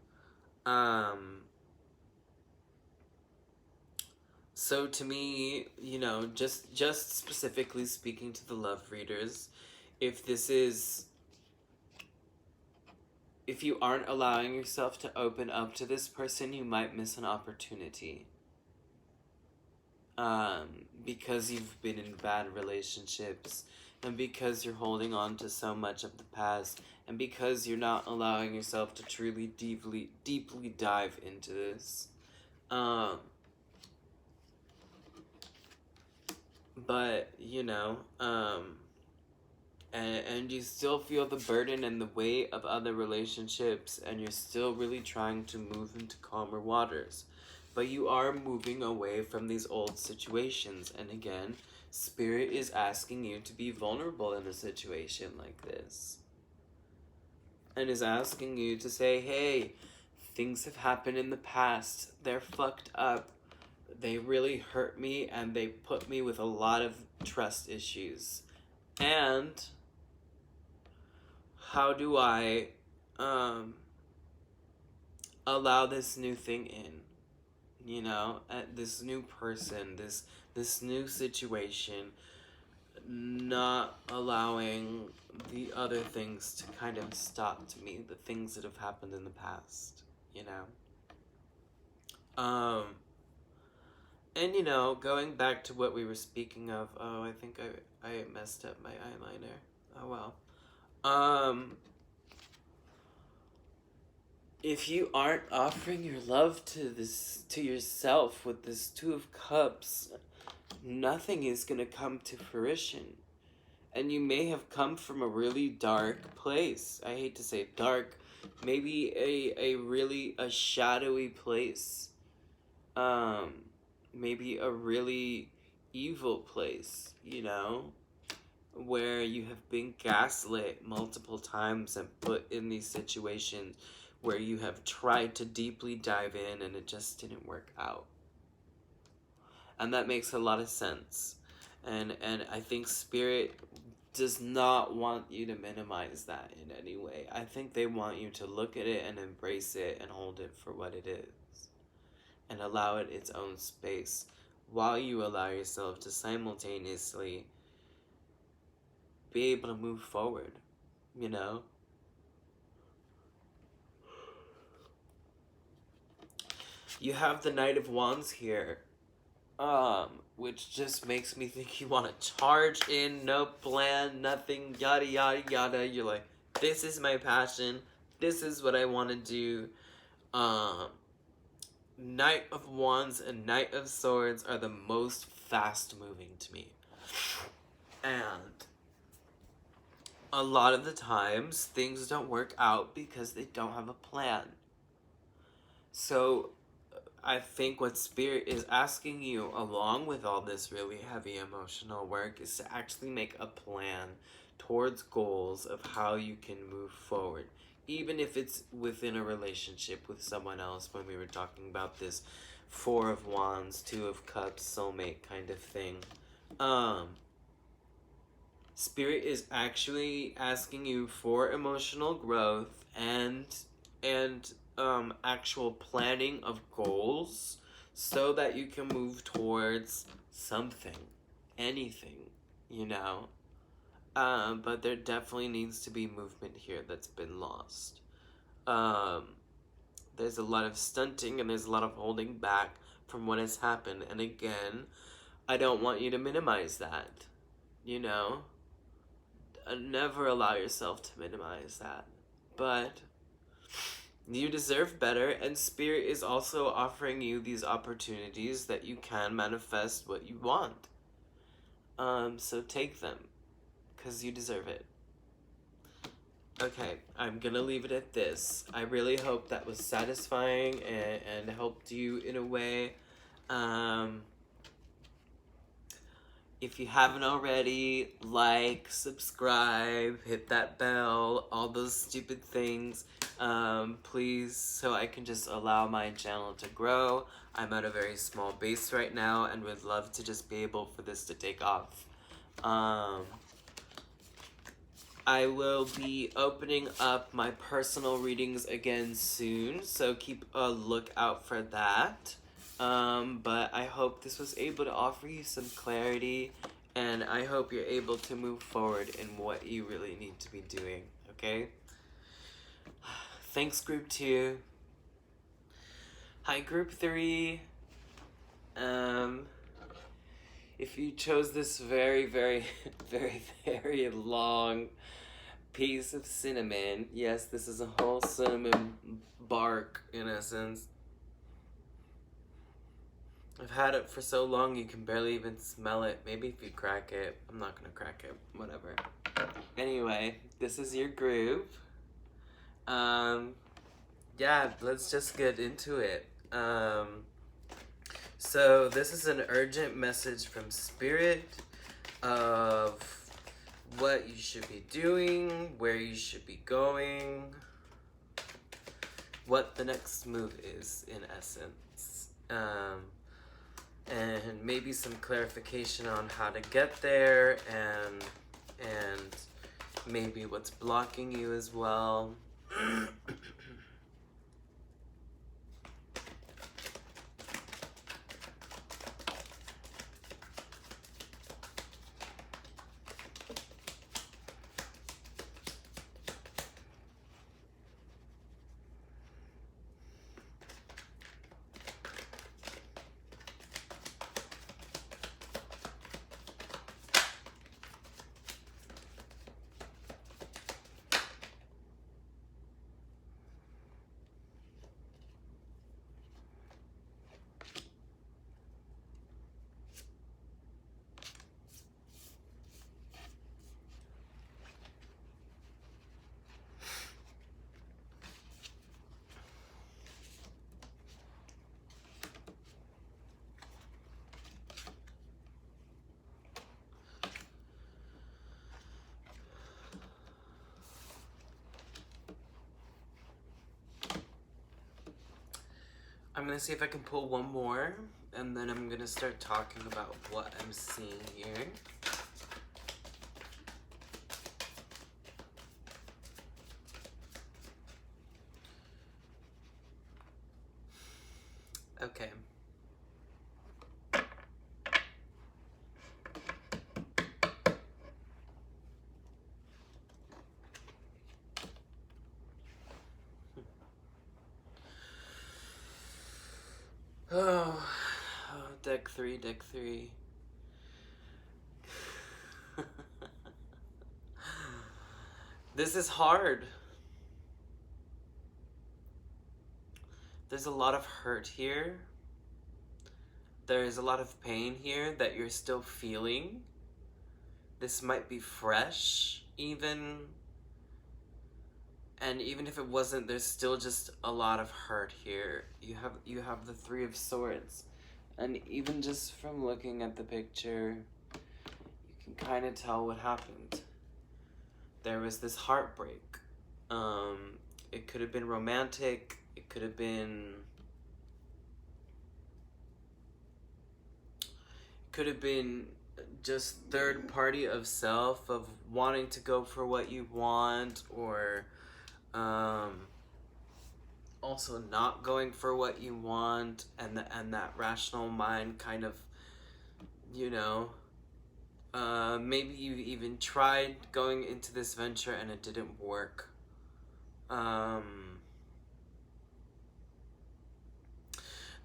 So to me, you know, just specifically speaking to the love readers, if this is, if you aren't allowing yourself to open up to this person, you might miss an opportunity. Because you've been in bad relationships, and because you're holding on to so much of the past, and because you're not allowing yourself to truly deeply dive into this. But, you know, and you still feel the burden and the weight of other relationships, and you're still really trying to move into calmer waters. But you are moving away from these old situations, and again, Spirit is asking you to be vulnerable in a situation like this. And is asking you to say, hey, things have happened in the past. They're fucked up. They really hurt me, and they put me with a lot of trust issues. And how do I allow this new thing in? You know, this new person, this new situation, not allowing the other things to kind of stop to me, the things that have happened in the past, you know? And, you know, going back to what we were speaking of, oh, I think I messed up my eyeliner. Oh, well. If you aren't offering your love to yourself with this Two of Cups, nothing is going to come to fruition. And you may have come from a really dark place. I hate to say dark. Maybe a really shadowy place. Maybe a really evil place, you know, where you have been gaslit multiple times and put in these situations where you have tried to deeply dive in and it just didn't work out. And that makes a lot of sense. And I think Spirit does not want you to minimize that in any way. I think they want you to look at it and embrace it and hold it for what it is. And allow it its own space, while you allow yourself to simultaneously be able to move forward, you know? You have the Knight of Wands here, which just makes me think you want to charge in, no plan, nothing, yada yada yada. You're like, this is my passion, this is what I want to do. Knight of Wands and Knight of Swords are the most fast moving to me. And a lot of the times, things don't work out because they don't have a plan. So, I think what Spirit is asking you, along with all this really heavy emotional work, is to actually make a plan towards goals of how you can move forward. Even if it's within a relationship with someone else, when we were talking about this Four of Wands, Two of Cups, soulmate kind of thing. Spirit is actually asking you for emotional growth and actual planning of goals so that you can move towards something, anything, you know. But there definitely needs to be movement here that's been lost. There's a lot of stunting and there's a lot of holding back from what has happened. And again, I don't want you to minimize that, you know. Never allow yourself to minimize that. But you deserve better, and Spirit is also offering you these opportunities that you can manifest what you want. So take them, because you deserve it. Okay, I'm gonna leave it at this. I really hope that was satisfying and helped you in a way. If you haven't already, like, subscribe, hit that bell, all those stupid things, please, so I can just allow my channel to grow. I'm at a very small base right now and would love to just be able for this to take off. I will be opening up my personal readings again soon, so keep a lookout for that. But I hope this was able to offer you some clarity, and I hope you're able to move forward in what you really need to be doing, okay? Thanks, Group 2. Hi, Group 3. If you chose this very, very, very, very long piece of cinnamon, yes, this is a whole cinnamon bark, in essence. I've had it for so long you can barely even smell it. Maybe if you crack it. I'm not gonna crack it. Whatever. Anyway, this is your group. Yeah, let's just get into it. So this is an urgent message from Spirit of what you should be doing, where you should be going, what the next move is, in essence. And maybe some clarification on how to get there, and maybe what's blocking you as well. I'm gonna see if I can pull one more, and then I'm gonna start talking about what I'm seeing here. Okay. Oh, deck 3, deck 3. This is hard. There's a lot of hurt here. There is a lot of pain here that you're still feeling. This might be fresh, even. And even if it wasn't, there's still just a lot of hurt here. You have the 3 of Swords. And even just from looking at the picture, you can kind of tell what happened. There was this heartbreak. It could have been romantic. It could have been... Could have been just third party of self, of wanting to go for what you want, or also not going for what you want, and that rational mind kind of, you know, maybe you even tried going into this venture and it didn't work.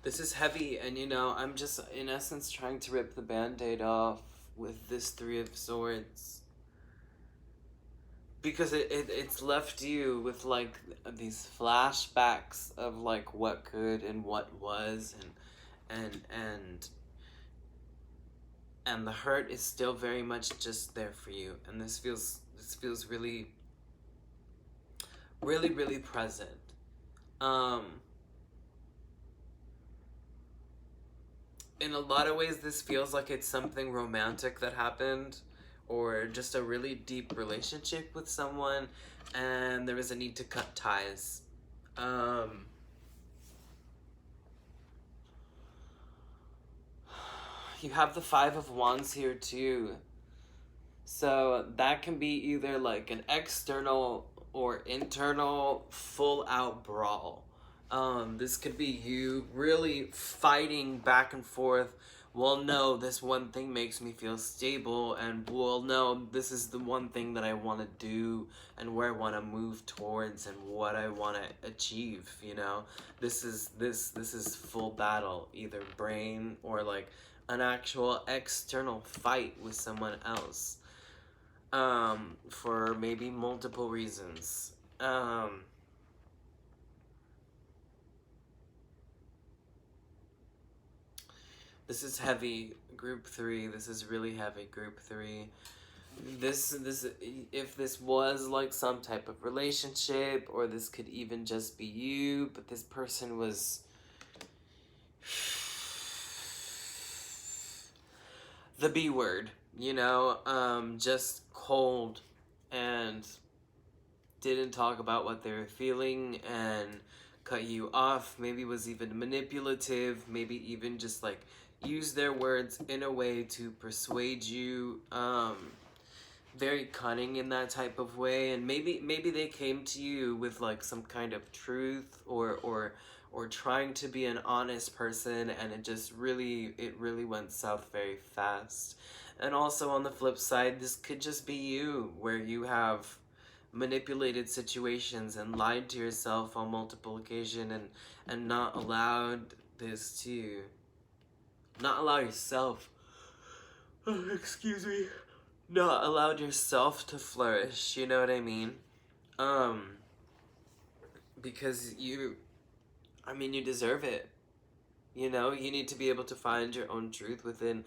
This is heavy, and you know, I'm just in essence trying to rip the band-aid off with this 3 of Swords, because it's left you with like these flashbacks of like what could and what was, and the hurt is still very much just there for you, and this feels really, really, really present. In a lot of ways, this feels like it's something romantic that happened, or just a really deep relationship with someone, and there was a need to cut ties. You have the 5 of Wands here too. So that can be either like an external or internal full out brawl. This could be you really fighting back and forth. Well, no, this one thing makes me feel stable, and well, no, this is the one thing that I want to do and where I want to move towards and what I want to achieve. You know, this is full battle, either brain or like an actual external fight with someone else. For maybe multiple reasons. This is heavy, group 3. This is really heavy, group 3. This if this was like some type of relationship, or this could even just be you, but this person was the B word, you know, just cold and didn't talk about what they were feeling and cut you off, maybe was even manipulative, maybe even just like use their words in a way to persuade you, very cunning in that type of way. And maybe they came to you with like some kind of truth, or trying to be an honest person, and it really went south very fast. And also on the flip side, this could just be you, where you have manipulated situations and lied to yourself on multiple occasions, and not allowed this to not allow yourself excuse me, not allowed yourself to flourish, you know what I mean? Because you deserve it. You know, you need to be able to find your own truth within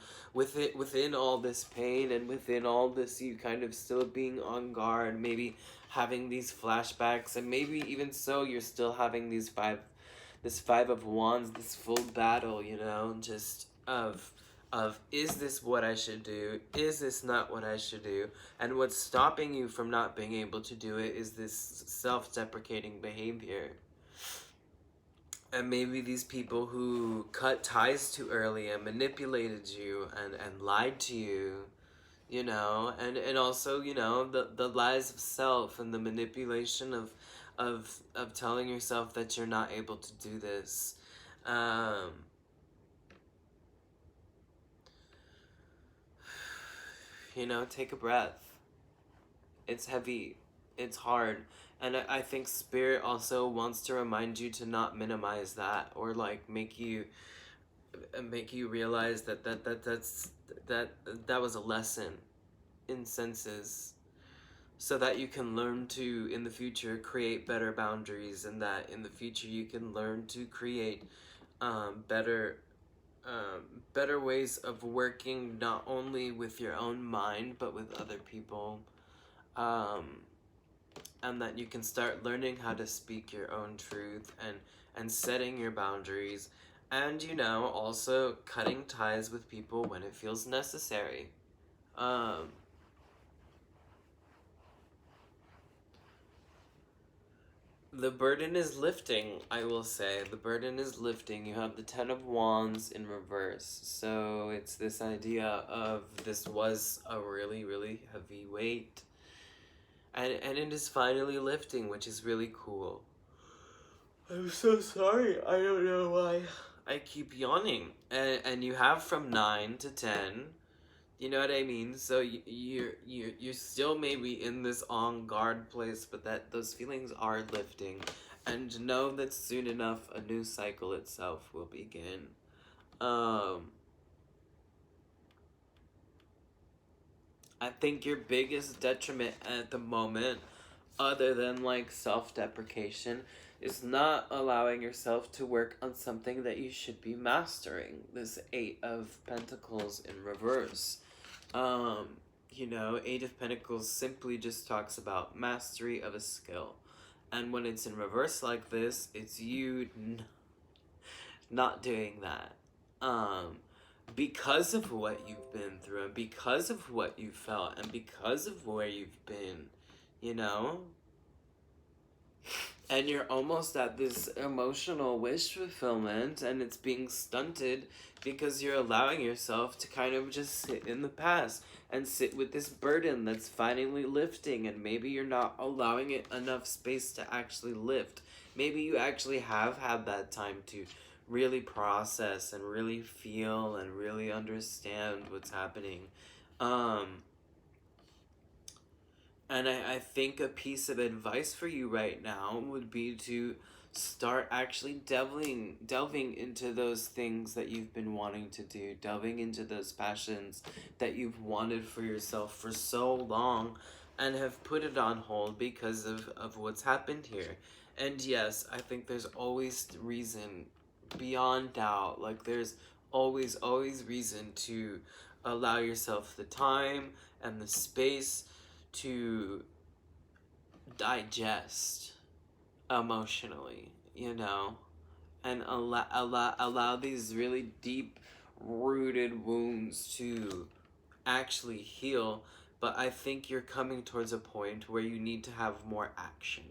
all this pain, and within all this you kind of still being on guard, maybe having these flashbacks, and maybe even so you're still having this 5 of Wands, this full battle, you know, just of is this what I should do? Is this not what I should do? And what's stopping you from not being able to do it is this self-deprecating behavior. And maybe these people who cut ties too early and manipulated you and lied to you, you know, and also, you know, the lies of self and the manipulation of telling yourself that you're not able to do this. You know, take a breath. It's heavy. It's hard. And I think Spirit also wants to remind you to not minimize that, or like make you realize that was a lesson in senses, so that you can learn to in the future create better boundaries, and that in the future you can learn to create better better ways of working, not only with your own mind but with other people. And that you can start learning how to speak your own truth, and setting your boundaries, and, you know, also cutting ties with people when it feels necessary. The burden is lifting, I will say. The burden is lifting. You have the 10 of Wands in reverse. So it's this idea of this was a really, really heavy weight. And it is finally lifting, which is really cool. I'm so sorry. I don't know why I keep yawning. And you have from 9 to 10. You know what I mean? So you're still maybe in this on guard place, but that those feelings are lifting. And know that soon enough a new cycle itself will begin. I think your biggest detriment at the moment, other than like self-deprecation, is not allowing yourself to work on something that you should be mastering. This 8 of Pentacles in reverse. You know, 8 of Pentacles simply just talks about mastery of a skill. And when it's in reverse like this, it's you not doing that. Because of what you've been through, and because of what you felt, and because of where you've been, you know? And you're almost at this emotional wish fulfillment, and it's being stunted because you're allowing yourself to kind of just sit in the past and sit with this burden that's finally lifting, and maybe you're not allowing it enough space to actually lift. Maybe you actually have had that time to really process and really feel and really understand what's happening. And I think a piece of advice for you right now would be to start actually delving into those things that you've been wanting to do, delving into those passions that you've wanted for yourself for so long and have put it on hold because of what's happened here. And yes, I think there's always reason beyond doubt. Like there's always reason to allow yourself the time and the space to digest emotionally, you know, and allow these really deep rooted wounds to actually heal. But I think you're coming towards a point where you need to have more action,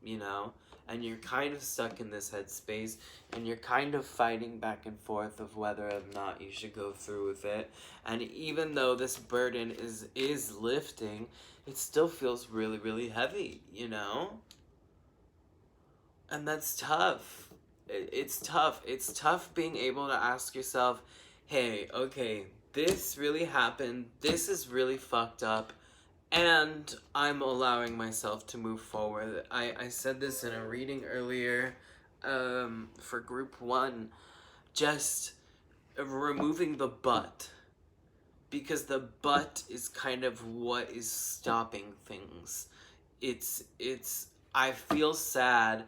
you know, and you're kind of stuck in this headspace, and you're kind of fighting back and forth of whether or not you should go through with it. And even though this burden is lifting, it still feels really heavy, you know, and that's tough. It's tough. It's tough being able to ask yourself, hey, okay, this really happened, this is really fucked up, and I'm allowing myself to move forward. I said this in a reading earlier, for group 1, just removing the but, because the but is kind of what is stopping things. It's I feel sad,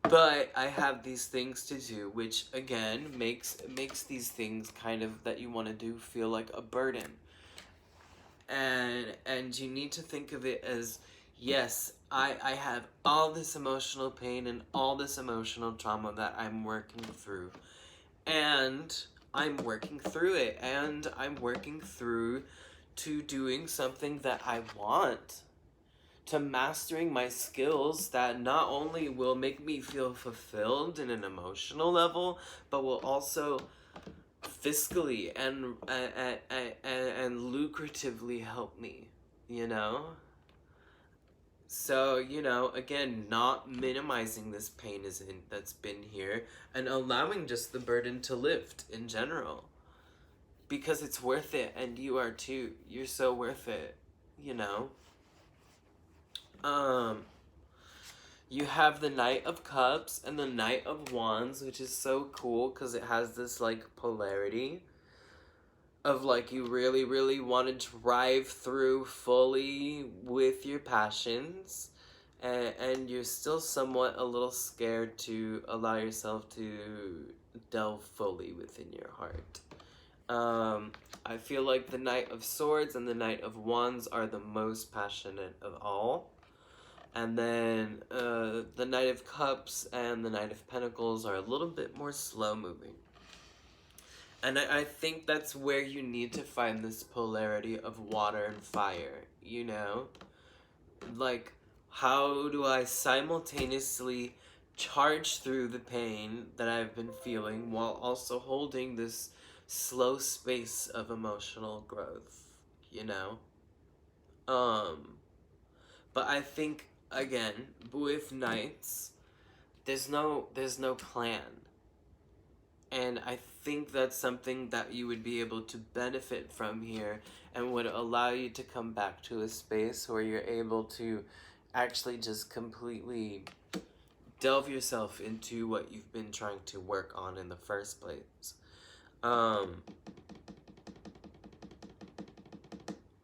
but I have these things to do, which again makes these things kind of that you want to do feel like a burden. And you need to think of it as, yes, I have all this emotional pain and all this emotional trauma that I'm working through, and I'm working through it, and I'm working through to doing something that I want, to mastering my skills that not only will make me feel fulfilled in an emotional level, but will also fiscally and lucratively help me, you know? So, you know, again, not minimizing this pain that's been here, and allowing just the burden to lift in general. Because it's worth it, and you are too. You're so worth it, you know? You have the Knight of Cups and the Knight of Wands, which is so cool because it has this like polarity of like you really want to drive through fully with your passions, and you're still somewhat a little scared to allow yourself to delve fully within your heart. I feel like the Knight of Swords and the Knight of Wands are the most passionate of all. And then the Knight of Cups and the Knight of Pentacles are a little bit more slow moving. And I think that's where you need to find this polarity of water and fire, you know? Like, how do I simultaneously charge through the pain that I've been feeling while also holding this slow space of emotional growth, you know? But I think, again, with Knights, there's no plan. And I think that's something that you would be able to benefit from here, and would allow you to come back to a space where you're able to actually just completely delve yourself into what you've been trying to work on in the first place.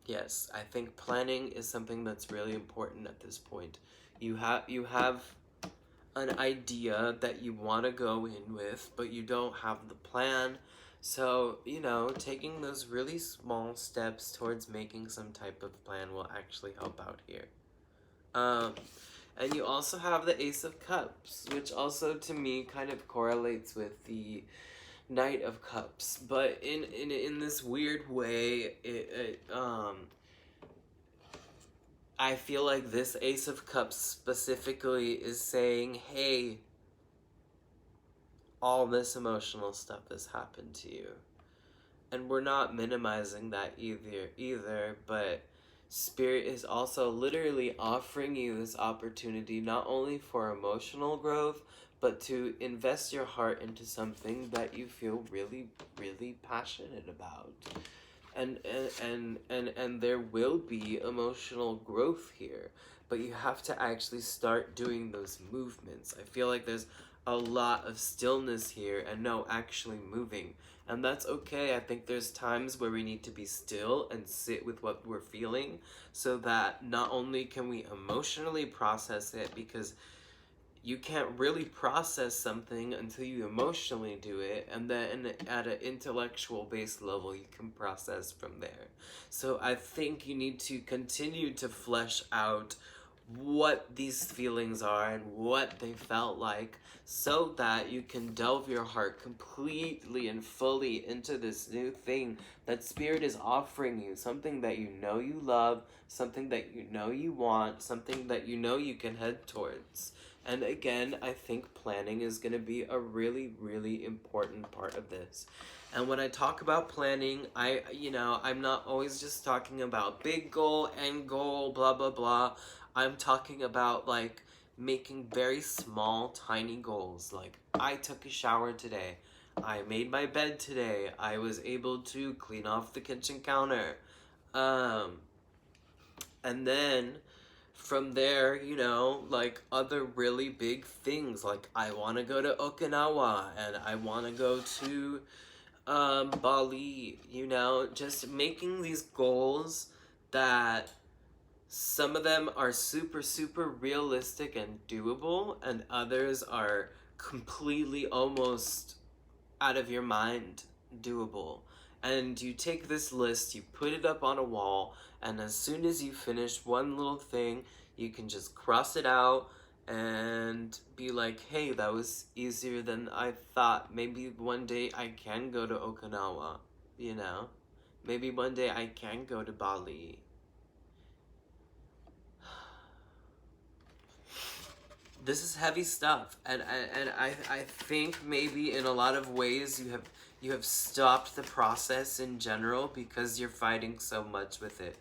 Yes, I think planning is something that's really important at this point. You have an idea that you want to go in with, but you don't have the plan. So, you know, taking those really small steps towards making some type of plan will actually help out here. And you also have the Ace of Cups, which also to me kind of correlates with the Knight of Cups, but in this weird way, I feel like this Ace of Cups specifically is saying, hey, all this emotional stuff has happened to you. And we're not minimizing that either, but Spirit is also literally offering you this opportunity not only for emotional growth, but to invest your heart into something that you feel really, really passionate about. And there will be emotional growth here, but you have to actually start doing those movements. I feel like there's a lot of stillness here and no actually moving, and that's okay. I think there's times where we need to be still and sit with what we're feeling, so that not only can we emotionally process it, because you can't really process something until you emotionally do it, and then at an intellectual based level you can process from there. So I think you need to continue to flesh out what these feelings are and what they felt like, so that you can delve your heart completely and fully into this new thing that Spirit is offering you, something that you know you love, something that you know you want, something that you know you can head towards. And again, I think planning is going to be a really, really important part of this. And when I talk about planning, I'm not always just talking about big goal, end goal, blah, blah, blah. I'm talking about like making very small, tiny goals. Like, I took a shower today. I made my bed today. I was able to clean off the kitchen counter. And then from there, like other really big things, like I want to go to Okinawa and I want to go to Bali, just making these goals that some of them are super, super realistic and doable, and others are completely almost out of your mind doable. And you take this list, you put it up on a wall, and as soon as you finish one little thing, you can just cross it out and be like, hey, that was easier than I thought. Maybe one day I can go to Okinawa, Maybe one day I can go to Bali. This is heavy stuff, and I think maybe in a lot of ways you have stopped the process in general because you're fighting so much with it,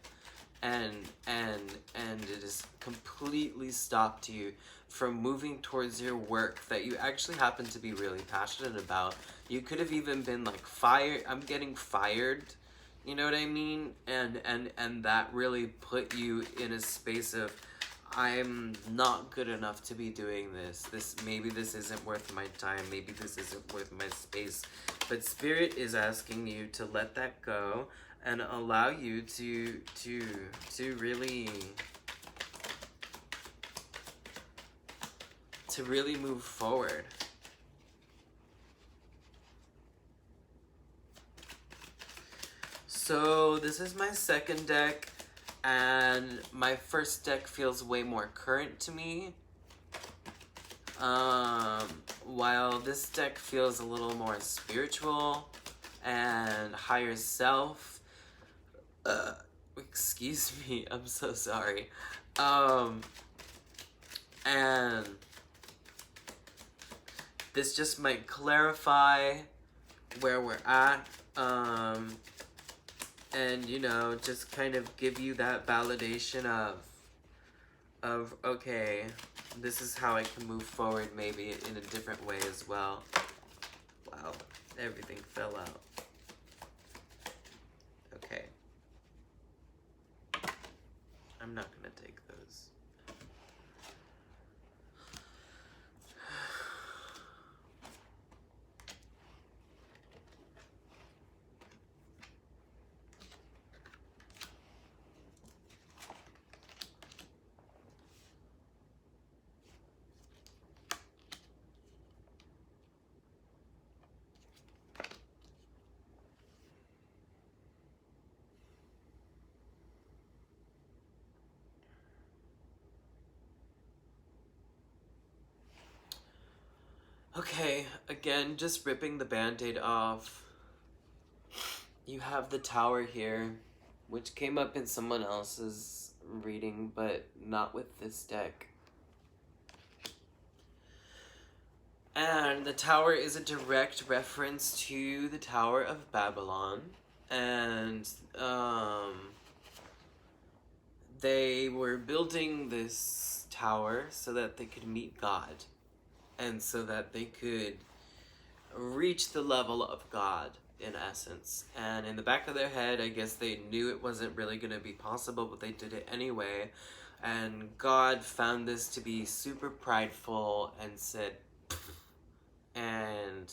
and it has completely stopped you from moving towards your work that you actually happen to be really passionate about. You could have even been like, fired. I'm getting fired. You know what I mean? And that really put you in a space of, I'm not good enough to be doing this. Maybe this isn't worth my time. Maybe this isn't worth my space. But Spirit is asking you to let that go and allow you to really move forward. So this is my second deck, and my first deck feels way more current to me, while this deck feels a little more spiritual and higher self. Excuse me, I'm so sorry. And this just might clarify where we're at, and just kind of give you that validation of okay, this is how I can move forward, maybe in a different way as well. Wow, everything fell out. Okay, I'm not gonna take those. Okay, again, just ripping the band-aid off. You have the Tower here, which came up in someone else's reading, but not with this deck. And the Tower is a direct reference to the Tower of Babylon. And they were building this tower so that they could meet God. And so that they could reach the level of God, in essence. And in the back of their head, I guess they knew it wasn't really going to be possible, but they did it anyway. And God found this to be super prideful and said, "Pfft." And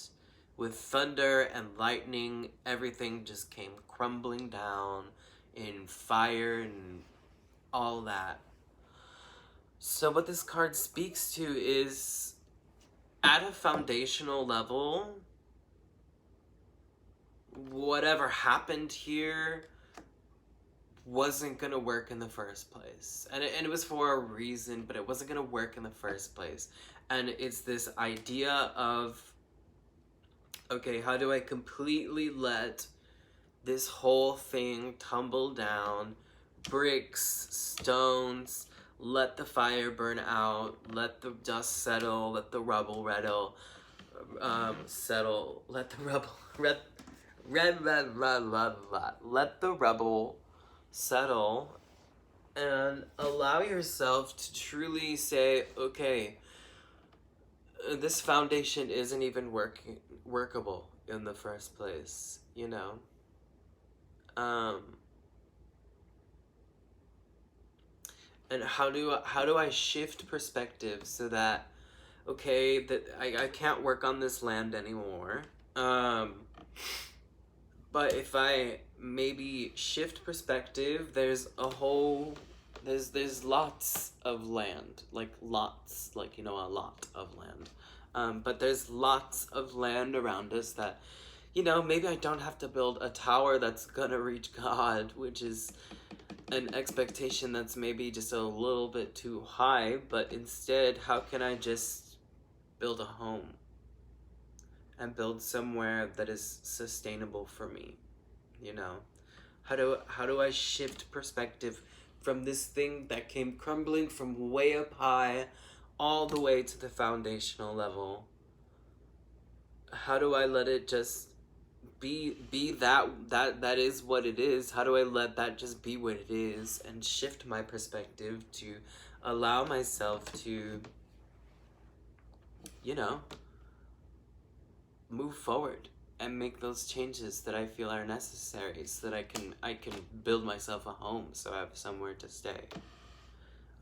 with thunder and lightning, everything just came crumbling down in fire and all that. So what this card speaks to is, at a foundational level, whatever happened here wasn't gonna work in the first place. And it was for a reason, but it wasn't gonna work in the first place. And it's this idea of, okay, how do I completely let this whole thing tumble down? Bricks, stones, let the fire burn out, let the dust settle, let the rubble settle, let the rubble let the rubble settle, and allow yourself to truly say, okay, this foundation isn't even workable in the first place, you know? And how do I shift perspective so that, okay, that I can't work on this land anymore, but if I maybe shift perspective, there's lots of land, like lots, like, you know, a lot of land. But there's lots of land around us that, you know, maybe I don't have to build a tower that's gonna reach God, which is an expectation that's maybe just a little bit too high, but instead, how can I just build a home and build somewhere that is sustainable for me, you know? How do I shift perspective from this thing that came crumbling from way up high all the way to the foundational level? How do I let it just be that is what it is? How do I let that just be what it is and shift my perspective to allow myself to, you know, move forward and make those changes that I feel are necessary so that I can build myself a home, so I have somewhere to stay.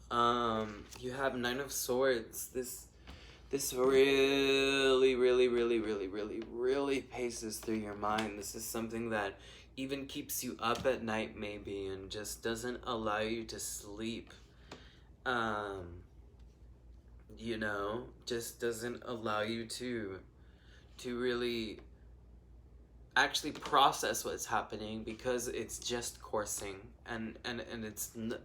You have Nine of Swords. This really paces through your mind. This is something that even keeps you up at night, maybe, and just doesn't allow you to sleep. You know, just doesn't allow you to really actually process what's happening, because it's just coursing and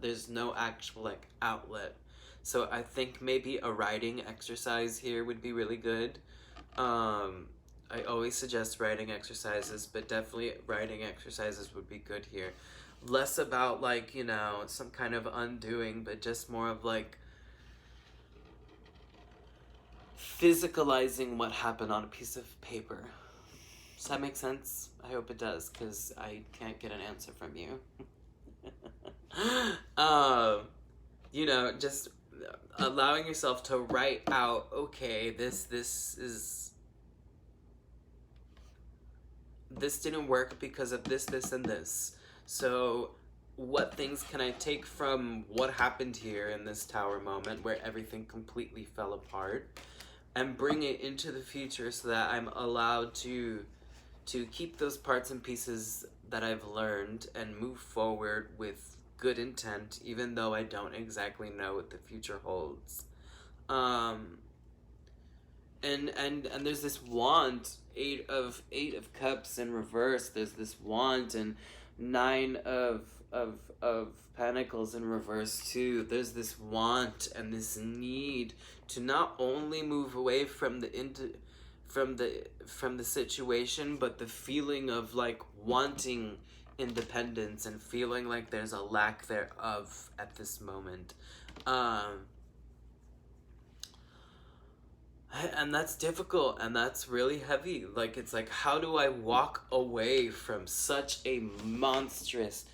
there's no actual, like, outlet. So I think maybe a writing exercise here would be really good. I always suggest writing exercises, but definitely writing exercises would be good here. Less about, like, you know, some kind of undoing, but just more of, like, physicalizing what happened on a piece of paper. Does that make sense? I hope it does, because I can't get an answer from you. You know, just allowing yourself to write out, okay, this didn't work because of this, and this. So what things can I take from what happened here in this tower moment where everything completely fell apart, and bring it into the future so that I'm allowed to keep those parts and pieces that I've learned and move forward with good intent, even though I don't exactly know what the future holds. And there's this wand, eight of cups in reverse. There's this wand, and nine of pentacles in reverse too. There's this want and this need to not only move away from the situation, but the feeling of, like, wanting independence and feeling like there's a lack thereof at this moment. And that's difficult, and that's really heavy. Like, it's like, how do I walk away from such a monstrous,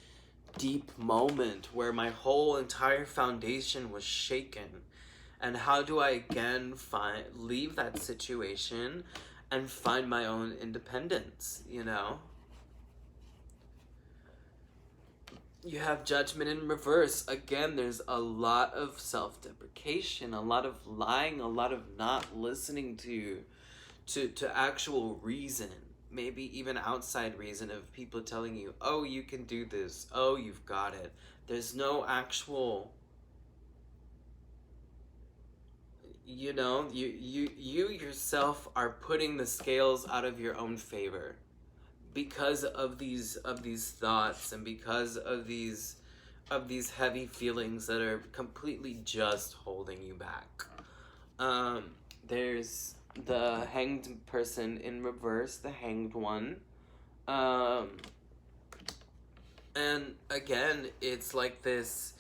deep moment where my whole entire foundation was shaken? And how do I again leave that situation and find my own independence, you know? You have Judgment in reverse. Again, there's a lot of self-deprecation, a lot of lying, a lot of not listening to actual reason. Maybe even outside reason of people telling you, oh, you can do this. Oh, you've got it. There's no actual, you know, you yourself are putting the scales out of your own favor because of these thoughts, and because of these heavy feelings that are completely just holding you back. There's the Hanged person in reverse, the Hanged one. And again, it's like this,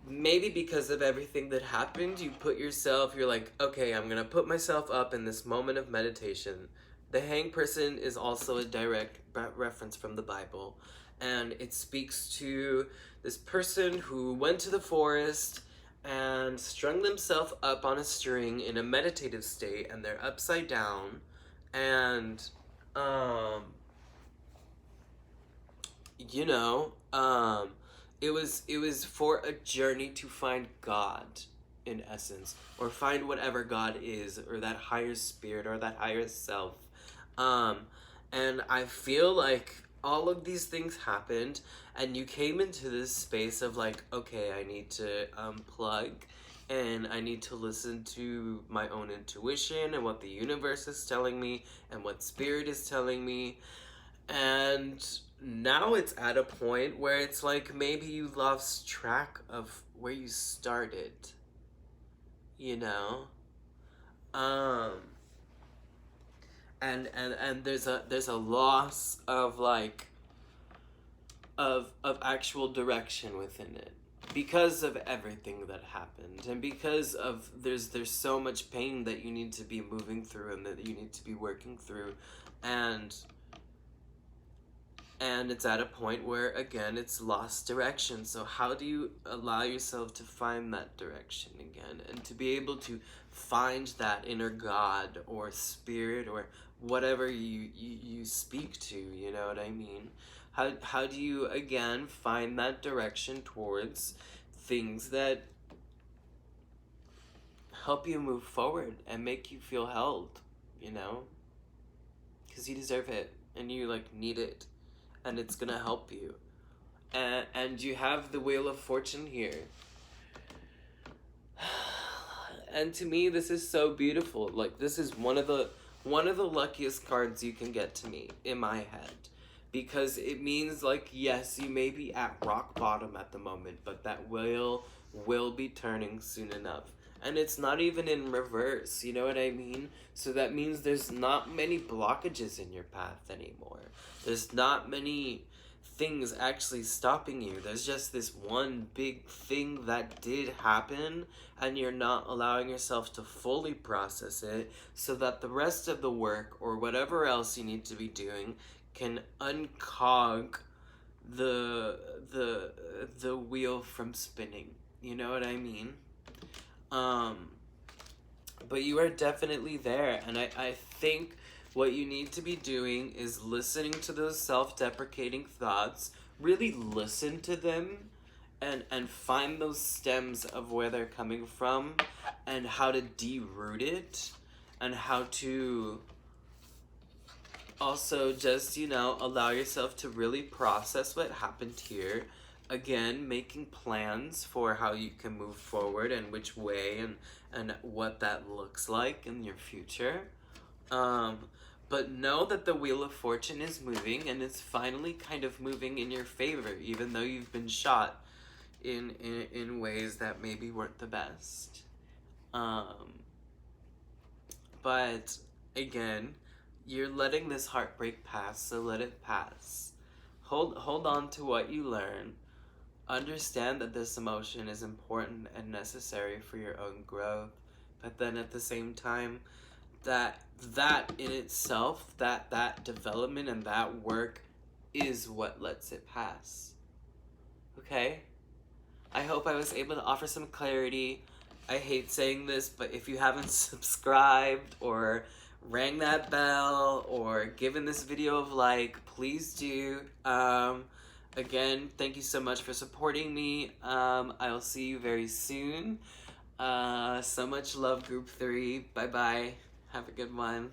maybe because of everything that happened, you're like, okay, I'm gonna put myself up in this moment of meditation. The Hanged person is also a direct reference from the Bible, and it speaks to this person who went to the forest and strung themselves up on a string in a meditative state, and they're upside down, and you know, it was for a journey to find God, in essence, or find whatever God is, or that higher spirit, or that higher self. And I feel like all of these things happened, and you came into this space of like, okay, I need to unplug, and I need to listen to my own intuition and what the universe is telling me and what spirit is telling me. And now it's at a point where it's like maybe you lost track of where you started, you know? And there's a loss of like of actual direction within it, because of everything that happened, and because of there's so much pain that you need to be moving through and that you need to be working through, and it's at a point where again it's lost direction. So how do you allow yourself to find that direction again, and to be able to find that inner God or spirit or whatever you speak to, you know what I mean? How do you again find that direction towards things that help you move forward and make you feel held, you know? Because you deserve it, and you like need it, and it's gonna help you. And you have the Wheel of Fortune here. And to me, this is so beautiful. Like, this is one of the luckiest cards you can get to me in my head, because it means like, yes, you may be at rock bottom at the moment, but that wheel will be turning soon enough. And it's not even in reverse, you know what I mean? So that means there's not many blockages in your path anymore. There's not many things actually stopping you. There's just this one big thing that did happen, and you're not allowing yourself to fully process it, so that the rest of the work or whatever else you need to be doing can uncog the wheel from spinning. You know what I mean? But you are definitely there, and I think what you need to be doing is listening to those self-deprecating thoughts, really listen to them, and find those stems of where they're coming from, and how to de-root it, and how to also just, you know, allow yourself to really process what happened here. Again, making plans for how you can move forward and which way, and what that looks like in your future. But know that the Wheel of Fortune is moving, and it's finally kind of moving in your favor, even though you've been shot in ways that maybe weren't the best. But again, you're letting this heartbreak pass, so let it pass. hold on to what you learn. Understand that this emotion is important and necessary for your own growth, but then at the same time, that in itself, that development and that work is what lets it pass. Okay? I hope I was able to offer some clarity. I hate saying this, but if you haven't subscribed or rang that bell or given this video a like, please do. Again, thank you so much for supporting me. I'll see you very soon. So much love, Group 3. Bye-bye. Have a good one.